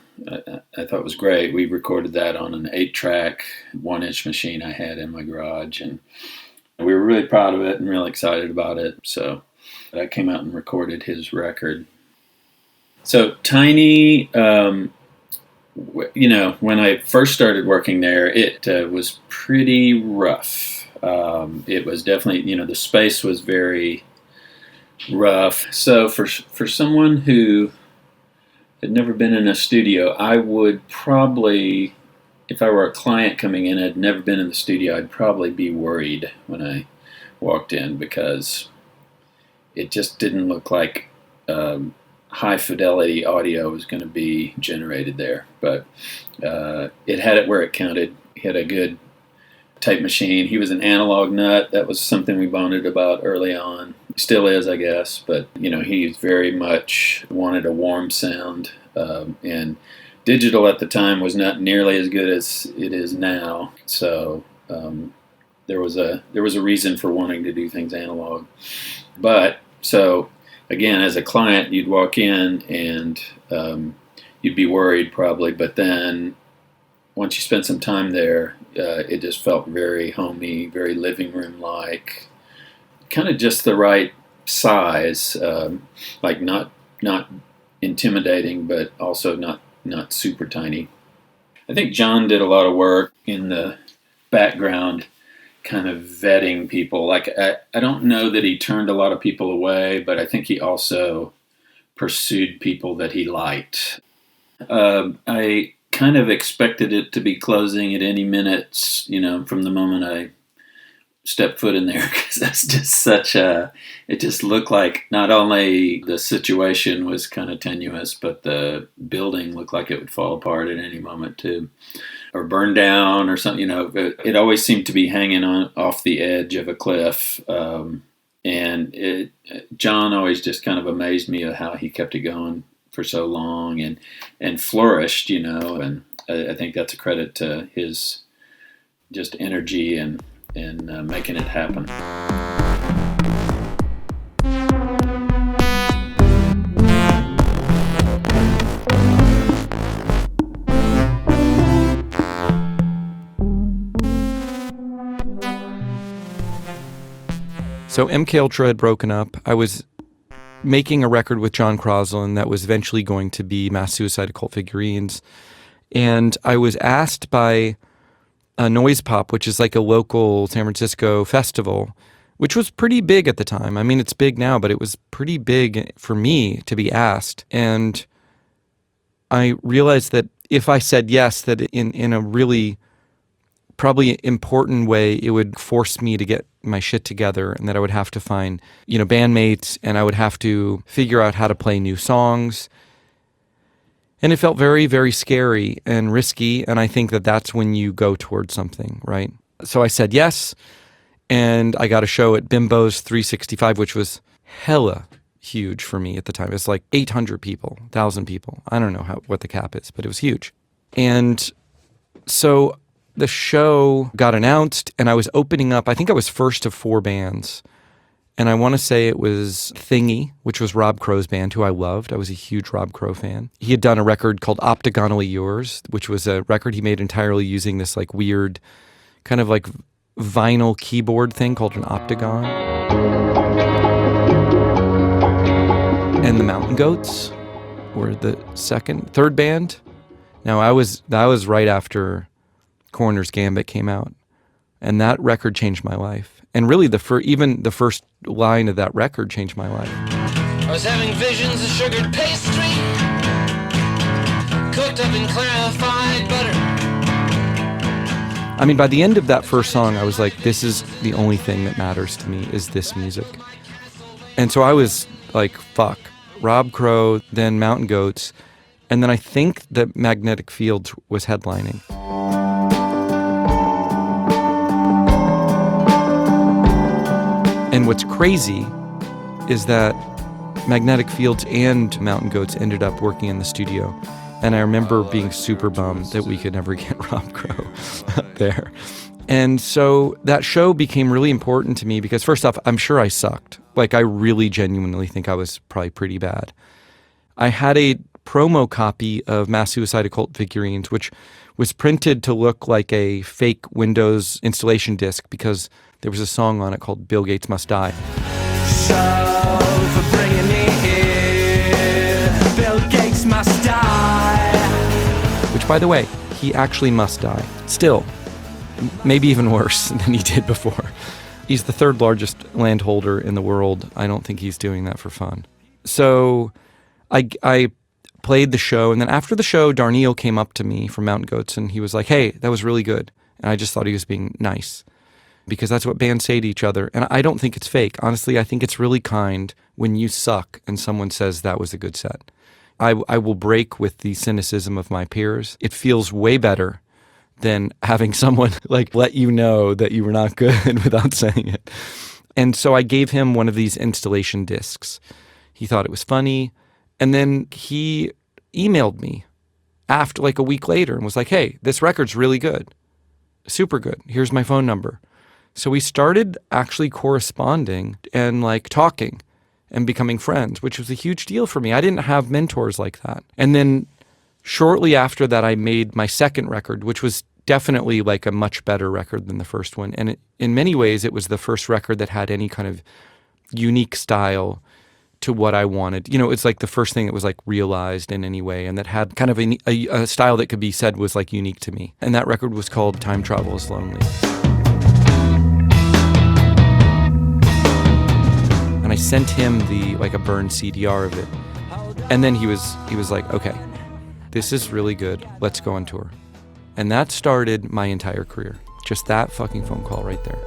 I thought was great. We recorded that on an 8-track, 1-inch machine I had in my garage, and we were really proud of it and really excited about it. So I came out and recorded his record. So Tiny, you know, when I first started working there, it was pretty rough. It was definitely, you know, the space was very rough. So for someone who had never been in a studio, I would probably, if I were a client coming in, had never been in the studio, I'd probably be worried when I walked in, because it just didn't look like high fidelity audio was going to be generated there. But it had it where it counted. He had a good tape machine. He was an analog nut. That was something we bonded about early on. Still is, I guess. But, you know, he very much wanted a warm sound. And digital at the time was not nearly as good as it is now. So there was a reason for wanting to do things analog. But so again, as a client, you'd walk in and you'd be worried probably, but then once you spent some time there, it just felt very homey, very living room-like, kind of just the right size, like not intimidating, but also not super tiny. I think John did a lot of work in the background kind of vetting people. Like, I don't know that he turned a lot of people away, but I think he also pursued people that he liked. I kind of expected it to be closing at any minute, from the moment I stepped foot in there, because that's just it just looked like not only the situation was kind of tenuous, but the building looked like it would fall apart at any moment too, or burn down or something. It always seemed to be hanging on off the edge of a cliff. And John always just kind of amazed me at how he kept it going for so long and flourished, and I think that's a credit to his just energy and making it happen. So MKUltra had broken up. I was making a record with John Croslin that was eventually going to be Mass Suicide Occult Figurines. And I was asked by Noise Pop, which is like a local San Francisco festival, which was pretty big at the time. I mean, it's big now, but it was pretty big for me to be asked. And I realized that if I said yes, that in a really probably important way, it would force me to get my shit together, and that I would have to find, bandmates, and I would have to figure out how to play new songs. And it felt very, very scary and risky, and I think that that's when you go towards something, right? So I said yes, and I got a show at Bimbo's 365, which was hella huge for me at the time. It's like 800 people, 1,000 people. I don't know what the cap is, but it was huge. And so the show got announced, and I was opening up. I think I was first of 4 bands. And I want to say it was Thingy, which was Rob Crow's band, who I loved. I was a huge Rob Crow fan. He had done a record called Optagonally Yours, which was a record he made entirely using this like weird kind of like vinyl keyboard thing called an octagon. And the Mountain Goats were the third band. Now that was right after Coroner's Gambit came out, and that record changed my life. And really, even the first line of that record changed my life. I was having visions of sugared pastry, cooked up in clarified butter. I mean, by the end of that first song, I was like, this is the only thing that matters to me, is this music. And so I was like, fuck. Rob Crow, then Mountain Goats, and then I think that Magnetic Fields was headlining. And what's crazy is that Magnetic Fields and Mountain Goats ended up working in the studio. And I remember being super bummed that we could never get Rob Crow there. And so that show became really important to me because, first off, I'm sure I sucked. Like, I really genuinely think I was probably pretty bad. I had a promo copy of Mass Suicide Occult Figurines, which was printed to look like a fake Windows installation disc because there was a song on it called Bill Gates Must Die. So for bringing me here, Bill Gates must die. Which, by the way, he actually must die. Still, maybe even worse than he did before. He's the 3rd largest landholder in the world. I don't think he's doing that for fun. So I played the show, and then after the show, Darnielle came up to me from Mountain Goats, and he was like, hey, that was really good. And I just thought he was being nice, because that's what bands say to each other. And I don't think it's fake. Honestly, I think it's really kind when you suck and someone says that was a good set. I will break with the cynicism of my peers. It feels way better than having someone like let you know that you were not good without saying it. And so I gave him one of these installation discs. He thought it was funny. And then he emailed me after like a week later and was like, hey, this record's really good. Super good. Here's my phone number. So we started actually corresponding and like talking and becoming friends, which was a huge deal for me. I didn't have mentors like that. And then shortly after that, I made my second record, which was definitely like a much better record than the first one. And in many ways, it was the first record that had any kind of unique style to what I wanted. It's like the first thing that was like realized in any way and that had kind of a style that could be said was like unique to me. And that record was called Time Travel is Lonely. sent him a burned CDR of it. And then he was like, okay, this is really good. Let's go on tour. And that started my entire career. Just that fucking phone call right there.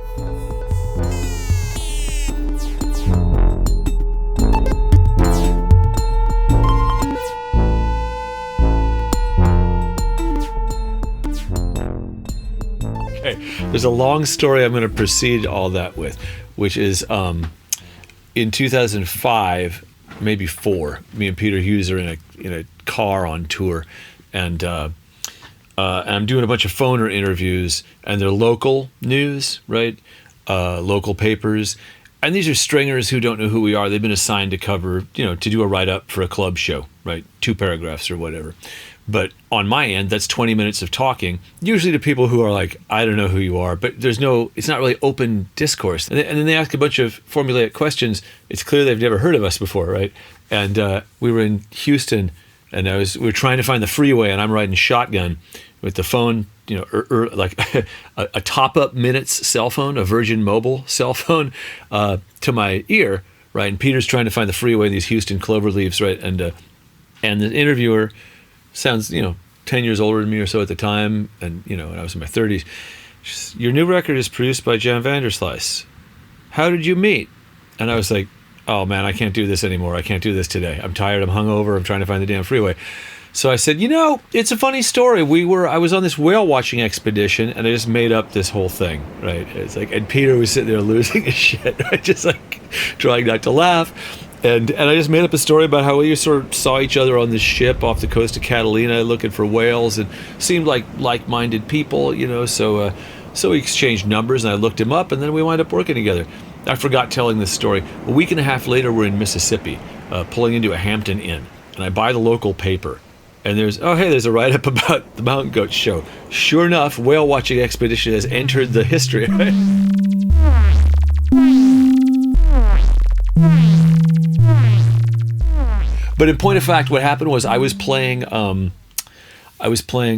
Okay, there's a long story I'm going to precede all that with, which is in 2005, maybe 4, me and Peter Hughes are in a car on tour, and I'm doing a bunch of phoner interviews, and they're local news, right? Local papers. And these are stringers who don't know who we are. They've been assigned to cover, to do a write-up for a club show, right? 2 paragraphs or whatever. But on my end, that's 20 minutes of talking, usually to people who are like, I don't know who you are, but it's not really open discourse. And then they ask a bunch of formulaic questions. It's clear they've never heard of us before, right? And we were in Houston, and we were trying to find the freeway, and I'm riding shotgun with the phone, like a top-up minutes cell phone, a Virgin Mobile cell phone, to my ear, right? And Peter's trying to find the freeway in these Houston clover leaves, right? And the interviewer sounds, 10 years older than me or so at the time, and I was in my 30s. She says, your new record is produced by Jan Vanderslice. How did you meet? And I was like, oh man, I can't do this anymore. I can't do this today. I'm tired. I'm hungover. I'm trying to find the damn freeway. So I said, it's a funny story. I was on this whale watching expedition, and I just made up this whole thing, right? It's like, and Peter was sitting there losing his shit, right? Just like trying not to laugh. And I just made up a story about how we sort of saw each other on this ship off the coast of Catalina looking for whales, and seemed like like-minded people, so we exchanged numbers, and I looked him up, and then we wound up working together. I forgot telling this story. A week and a half later, we're in Mississippi, pulling into a Hampton Inn, and I buy the local paper. And there's a write-up about the Mountain Goat show. Sure enough, whale watching expedition has entered the history. Right? But in point of fact, what happened was I was playing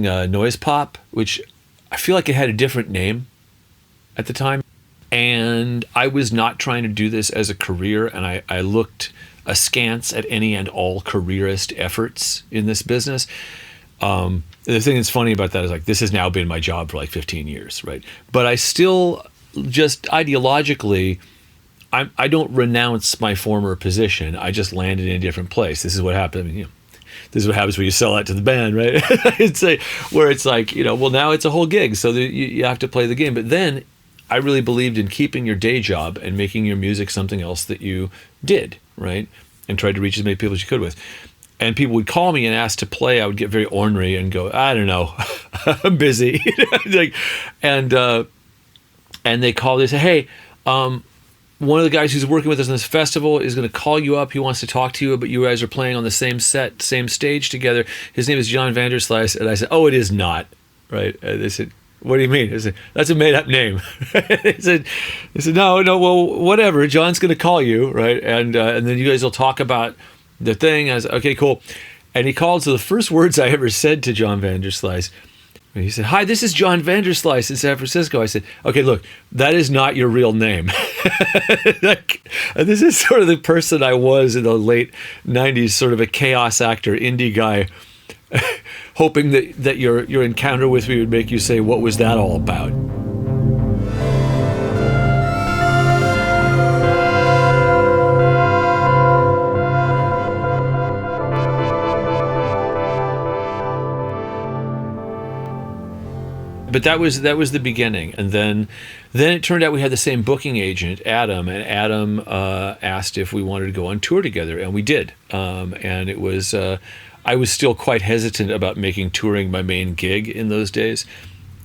Noise Pop, which I feel like it had a different name at the time. And I was not trying to do this as a career, and I looked askance at any and all careerist efforts in this business. The thing that's funny about that is, like, this has now been my job for like 15 years, right? But I still, just ideologically, I don't renounce my former position. I just landed in a different place. This is what happened. This is what happens when you sell out to the band, right? Where it's like, well, now it's a whole gig, so you have to play the game. But then I really believed in keeping your day job and making your music something else that you did, right? And tried to reach as many people as you could with. And people would call me and ask to play. I would get very ornery and go, I don't know, I'm busy. And they call, they say, hey, one of the guys who's working with us on this festival is going to call you up. He wants to talk to you, but you guys are playing on the same set, same stage together. His name is Jan Vanderslice. And I said, oh, it is not, right? And they said, what do you mean? I said, that's a made-up name. They said, no, well, whatever. John's going to call you, right? And then you guys will talk about the thing. I said, okay, cool. And he called. So the first words I ever said to Jan Vanderslice, he said, hi, this is Jan Vanderslice in San Francisco. I said, okay, look, that is not your real name. And this is sort of the person I was in the late 90s, sort of a chaos actor, indie guy, hoping that your encounter with me would make you say, what was that all about? But that was the beginning, and then it turned out we had the same booking agent, Adam, and Adam asked if we wanted to go on tour together, and we did. And it was I was still quite hesitant about making touring my main gig in those days.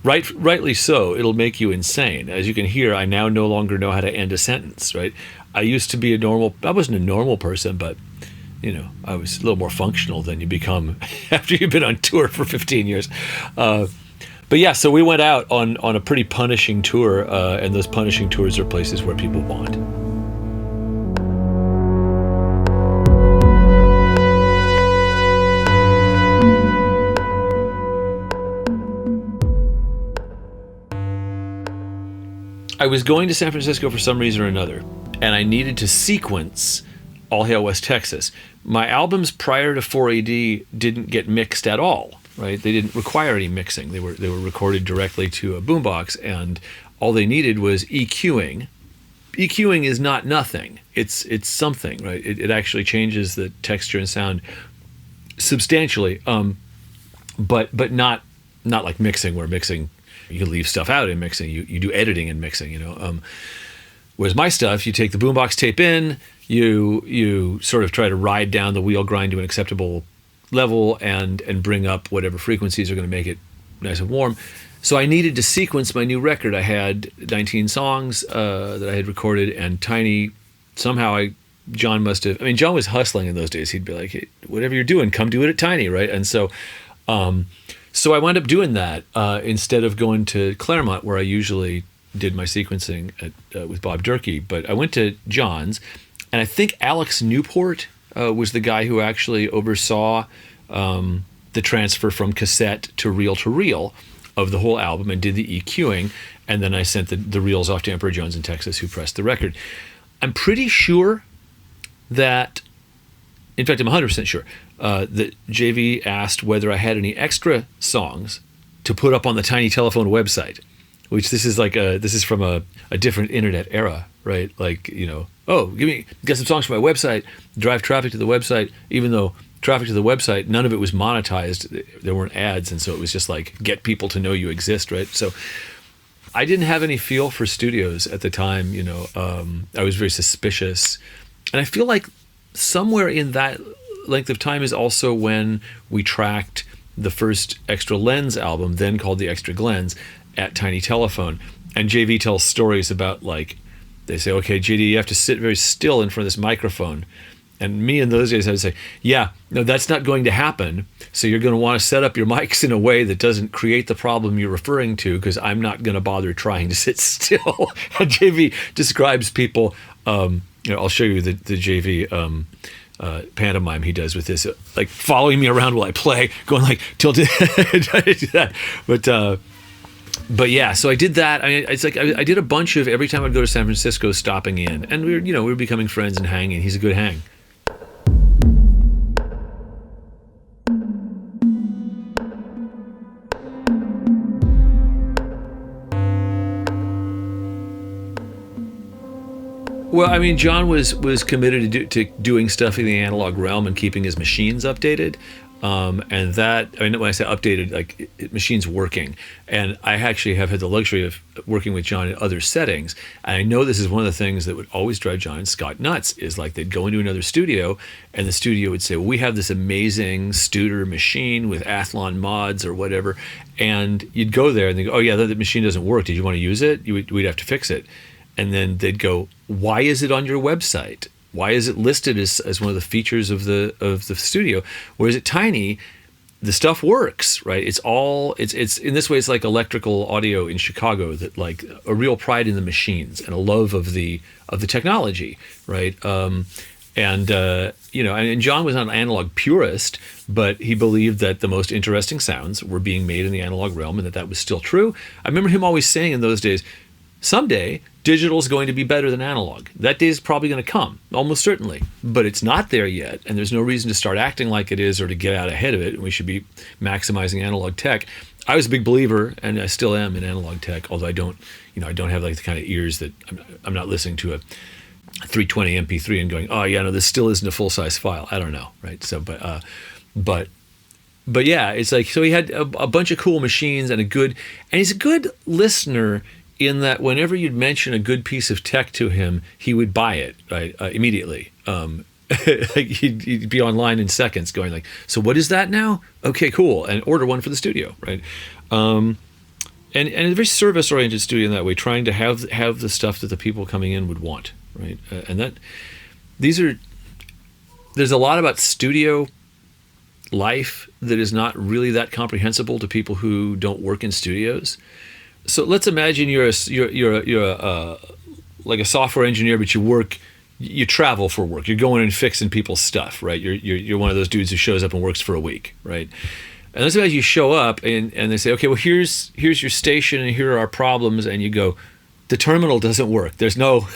Rightly so. It'll make you insane. As you can hear, I now no longer know how to end a sentence. Right? I used to be I wasn't a normal person, but I was a little more functional than you become after you've been on tour for 15 years. But yeah, so we went out on a pretty punishing tour, and those punishing tours are places where people bond. I was going to San Francisco for some reason or another, and I needed to sequence All Hail West Texas. My albums prior to 4AD didn't get mixed at all, right? They didn't require any mixing. They were recorded directly to a boombox, and all they needed was EQing. EQing is not nothing. It's something, right? It actually changes the texture and sound substantially, but not like mixing, where mixing, you can leave stuff out in mixing. You do editing in mixing, you know. Whereas my stuff, you take the boombox tape in, you sort of try to ride down the wheel grind to an acceptable level and bring up whatever frequencies are going to make it nice and warm. So I needed to sequence my new record. I had 19 songs that I had recorded, and Tiny, somehow John was hustling in those days. He'd be like, hey, whatever you're doing, come do it at Tiny, right? And so I wound up doing that instead of going to Claremont, where I usually did my sequencing with Bob Durkee. But I went to John's, and I think Alex Newport was the guy who actually oversaw the transfer from cassette to reel of the whole album and did the EQing, and then I sent the reels off to Emperor Jones in Texas, who pressed the record. I'm pretty sure that, in fact, I'm 100% sure that JV asked whether I had any extra songs to put up on the Tiny Telephone website, which this is from a different internet era, right? Like, you know, get some songs for my website, drive traffic to the website, even though traffic to the website, none of it was monetized. There weren't ads, and so it was just like, get people to know you exist, right? So I didn't have any feel for studios at the time, you know. I was very suspicious. And I feel like somewhere in that length of time is also when we tracked the first Extra Lens album, then called the Extra Glens, at Tiny Telephone. And JV tells stories about, like, they say, okay, JD, you have to sit very still in front of this microphone. And me in those days, I would say, yeah, no, that's not going to happen. So you're going to want to set up your mics in a way that doesn't create the problem you're referring to, because I'm not going to bother trying to sit still. And JV describes people, I'll show you the JV pantomime he does with this, like following me around while I play, going like, tilted, that. But yeah, so I did that. I mean, it's like I did a bunch of, every time I'd go to San Francisco, stopping in, and we were becoming friends and hanging. He's a good hang. Well, I mean, John was committed to doing stuff in the analog realm and keeping his machines updated. And that, I mean, when I say updated, like machines working. And I actually have had the luxury of working with John in other settings. And I know this is one of the things that would always drive John and Scott nuts, is like they'd go into another studio and the studio would say, well, we have this amazing Studer machine with Athlon mods or whatever. And you'd go there and they go, oh yeah, the machine doesn't work. Did you want to use it? We'd have to fix it. And then they'd go, why is it on your website? Why is it listed as one of the features of the studio? Whereas at Tiny, the stuff works, right? It's in this way, it's like electrical audio in Chicago, that like a real pride in the machines and a love of the technology, right? And John was not an analog purist, but he believed that the most interesting sounds were being made in the analog realm, and that was still true. I remember him always saying in those days, someday digital is going to be better than analog. That day is probably going to come, almost certainly, but it's not there yet, and there's no reason to start acting like it is or to get out ahead of it. We should be maximizing analog tech. I was a big believer, and I still am, in analog tech, although I don't have like the kind of ears that I'm not listening to a 320 MP3 and going, oh yeah, no, this still isn't a full-size file. I don't know, right? So, but yeah, it's like, so he had a bunch of cool machines and he's a good listener, in that whenever you'd mention a good piece of tech to him, he would buy it, right, immediately. Like he'd be online in seconds going like, so what is that now? Okay, cool. And order one for the studio, right? And a very service-oriented studio in that way, trying to have the stuff that the people coming in would want, right? There's a lot about studio life that is not really that comprehensible to people who don't work in studios. So let's imagine you're like a software engineer, but you travel for work. You're going and fixing people's stuff, right? You're one of those dudes who shows up and works for a week, right? And let's imagine you show up and they say, okay, well, here's your station and here are our problems, and you go, the terminal doesn't work. There's no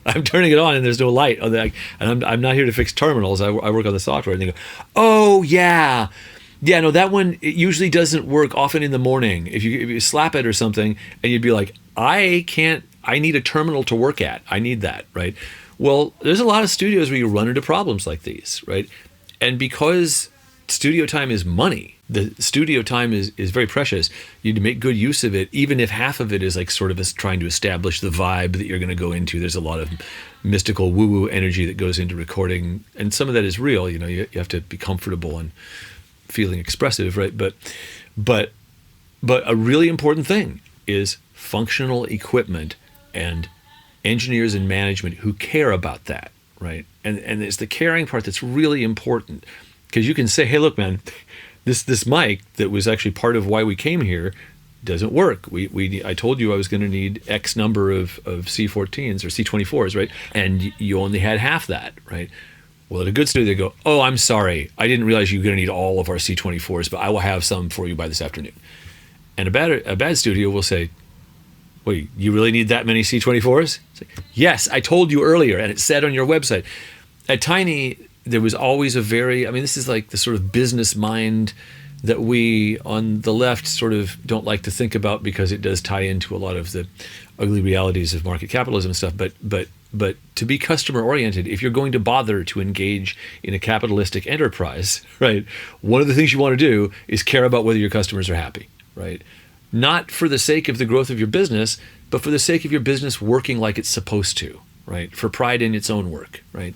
I'm turning it on and there's no light. And I'm not here to fix terminals. I work on the software. And they go, oh, yeah. Yeah, no, that one, it usually doesn't work often in the morning. If you slap it or something, and you'd be like, I need a terminal to work at. I need that, right? Well, there's a lot of studios where you run into problems like these, right? And because studio time is money, the studio time is very precious. You need to make good use of it, even if half of it is like sort of trying to establish the vibe that you're going to go into. There's a lot of mystical woo-woo energy that goes into recording, and some of that is real. You have to be comfortable and feeling expressive, right? But a really important thing is functional equipment and engineers and management who care about that, right? And it's the caring part that's really important, because you can say, hey, look, man, this mic that was actually part of why we came here doesn't work. I told you I was going to need X number of C14s or C24s, right? And you only had half that, right? Well, at a good studio, they go, oh, I'm sorry. I didn't realize you were going to need all of our C24s, but I will have some for you by this afternoon. And a bad studio will say, wait, you really need that many C24s? It's like, yes, I told you earlier, and it said on your website. At Tiny, there was always this is like the sort of business mind that we on the left sort of don't like to think about, because it does tie into a lot of the ugly realities of market capitalism and stuff. But to be customer oriented, if you're going to bother to engage in a capitalistic enterprise, right, one of the things you want to do is care about whether your customers are happy, right? Not for the sake of the growth of your business, but for the sake of your business working like it's supposed to, right? For pride in its own work, right?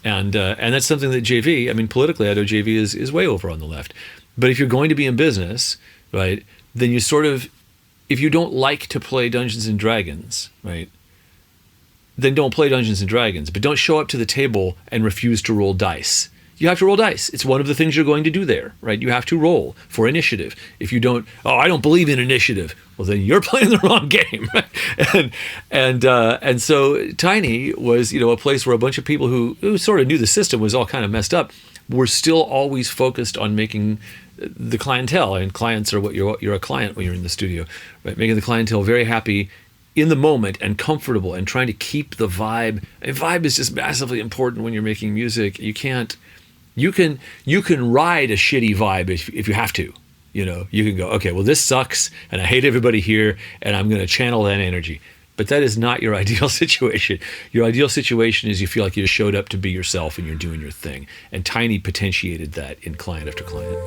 And that's something that JV, politically, I know JV is way over on the left. But if you're going to be in business, right, then you sort of, if you don't like to play Dungeons and Dragons, right, then don't play Dungeons and Dragons. But don't show up to the table and refuse to roll dice. You have to roll dice. It's one of the things you're going to do there, right? You have to roll for initiative. If you don't, I don't believe in initiative. Well, then you're playing the wrong game. And so Tiny was, a place where a bunch of people who sort of knew the system was all kind of messed up were still always focused on making the clientele, and clients are what you're a client when you're in the studio, right? Making the clientele very happy in the moment and comfortable, and trying to keep the vibe. And vibe is just massively important when you're making music. You can ride a shitty vibe if you have to. You can go, okay, well, this sucks, and I hate everybody here, and I'm going to channel that energy. But that is not your ideal situation. Your ideal situation is you feel like you just showed up to be yourself and you're doing your thing. And Tiny potentiated that in client after client.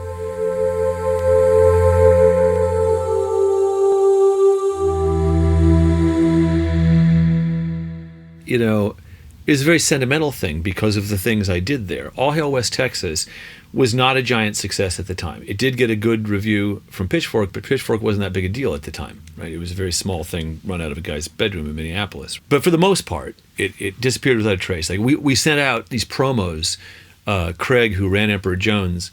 It's a very sentimental thing because of the things I did there. All Hail West Texas was not a giant success at the time. It did get a good review from Pitchfork, but Pitchfork wasn't that big a deal at the time, right? It was a very small thing run out of a guy's bedroom in Minneapolis. But for the most part, it disappeared without a trace. Like we sent out these promos. Craig, who ran Emperor Jones,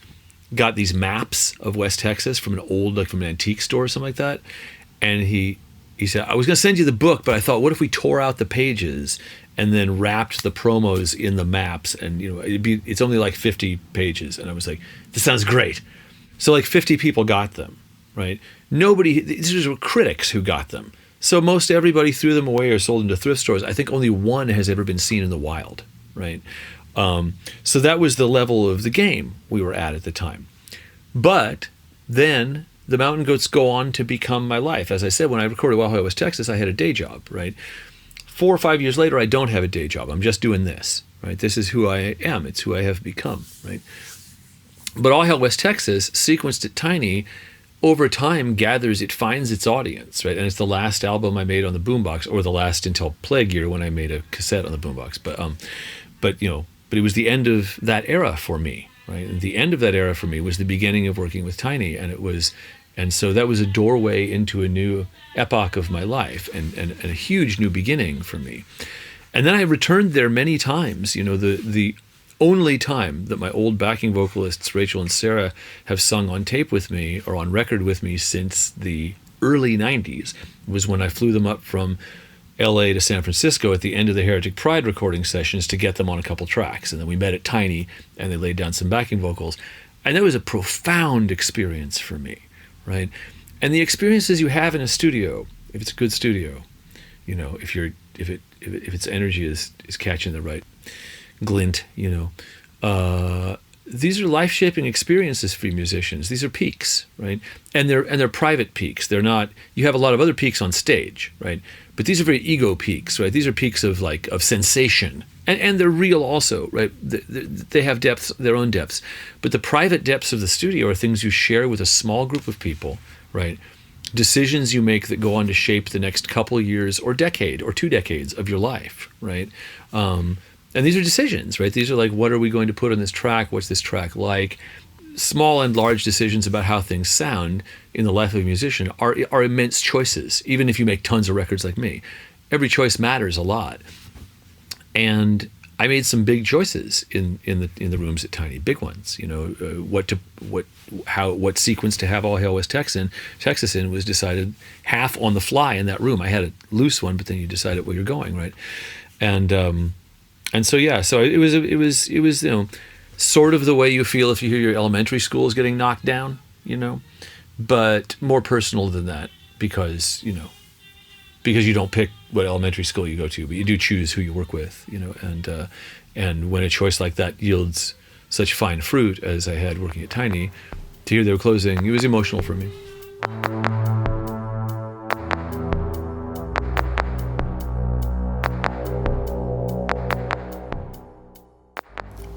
got these maps of West Texas from from an antique store or something like that. And he said, I was going to send you the book, but I thought, what if we tore out the pages and then wrapped the promos in the maps? And it's only like 50 pages. And I was like, this sounds great. So like 50 people got them, right? These were critics who got them. So most everybody threw them away or sold them to thrift stores. I think only one has ever been seen in the wild, right? So that was the level of the game we were at the time. But then the Mountain Goats go on to become my life. As I said, when I recorded Wild Hail West Texas, I had a day job, right? 4 or 5 years later, I don't have a day job. I'm just doing this, right? This is who I am. It's who I have become, right? But All Hail West Texas, sequenced at Tiny, over time it finds its audience, right? And it's the last album I made on the boombox, or the last until Plague Year when I made a cassette on the boombox. But it was the end of that era for me, right? And the end of that era for me was the beginning of working with Tiny, and so that was a doorway into a new epoch of my life and a huge new beginning for me. And then I returned there many times. The only time that my old backing vocalists, Rachel and Sarah, have sung on tape with me or on record with me since the early 90s was when I flew them up from LA to San Francisco at the end of the Heretic Pride recording sessions to get them on a couple tracks. And then we met at Tiny and they laid down some backing vocals. And that was a profound experience for me, right? And the experiences you have in a studio, if it's a good studio, if if its energy is catching the right glint, these are life-shaping experiences for musicians. These are peaks, right? And they're private peaks. They're not. You have a lot of other peaks on stage, right? But these are very ego peaks, right? These are peaks of sensation, and they're real also, right? They have depths, their own depths. But the private depths of the studio are things you share with a small group of people, right? Decisions you make that go on to shape the next couple of years or decade or 2 decades of your life, right? And these are decisions, right? These are like, what are we going to put on this track? What's this track like? Small and large decisions about how things sound in the life of a musician are immense choices, even if you make tons of records like me. Every choice matters a lot. And I made some big choices in the rooms at Tiny, big ones. What sequence to have All Hail West Texas in was decided half on the fly in that room. I had a loose one, but then you decided where you're going, right? And so it was sort of the way you feel if you hear your elementary school is getting knocked down, but more personal than that because you don't pick what elementary school you go to, but you do choose who you work with, and when a choice like that yields such fine fruit as I had working at Tiny, to hear they were closing, it was emotional for me.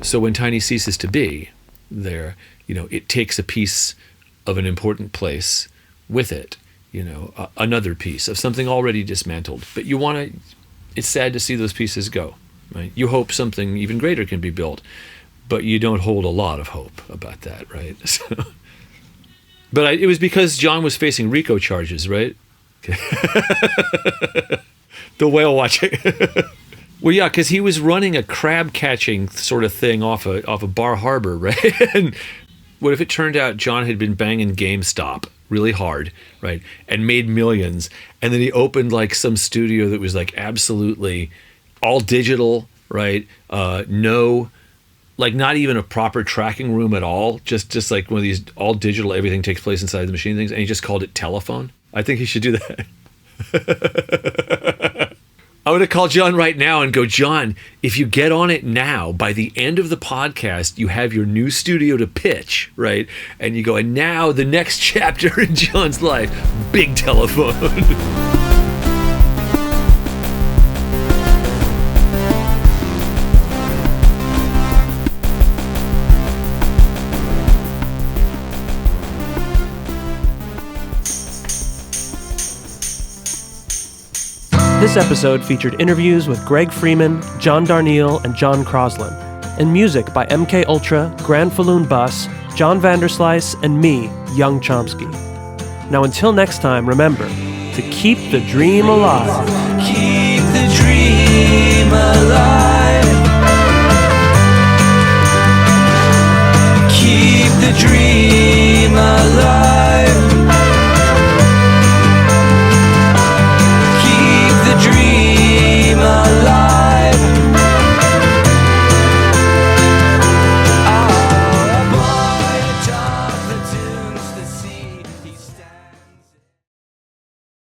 So when Tiny ceases to be there, it takes a piece of an important place with it, another piece of something already dismantled. But it's sad to see those pieces go, right? You hope something even greater can be built, but you don't hold a lot of hope about that, right? But it was because John was facing RICO charges, right? The whale watching. Well, yeah, because he was running a crab catching sort of thing off a Bar Harbor, right? And what if it turned out John had been banging GameStop really hard, right, and made millions, and then he opened like some studio that was like absolutely all digital, right? No, like not even a proper tracking room at all. Just like one of these all digital, everything takes place inside the machine things, and he just called it Telephone. I think he should do that. I'm going to call John right now and go, John, if you get on it now, by the end of the podcast, you have your new studio to pitch, right? And you go, and now the next chapter in John's life, big telephone. This episode featured interviews with Greg Freeman, John Darnielle, and John Croslin, and music by MKUltra, Ganfalloon Bus, John Vanderslice, and me, Young Chomsky. Now until next time, remember to keep the dream alive. Keep the dream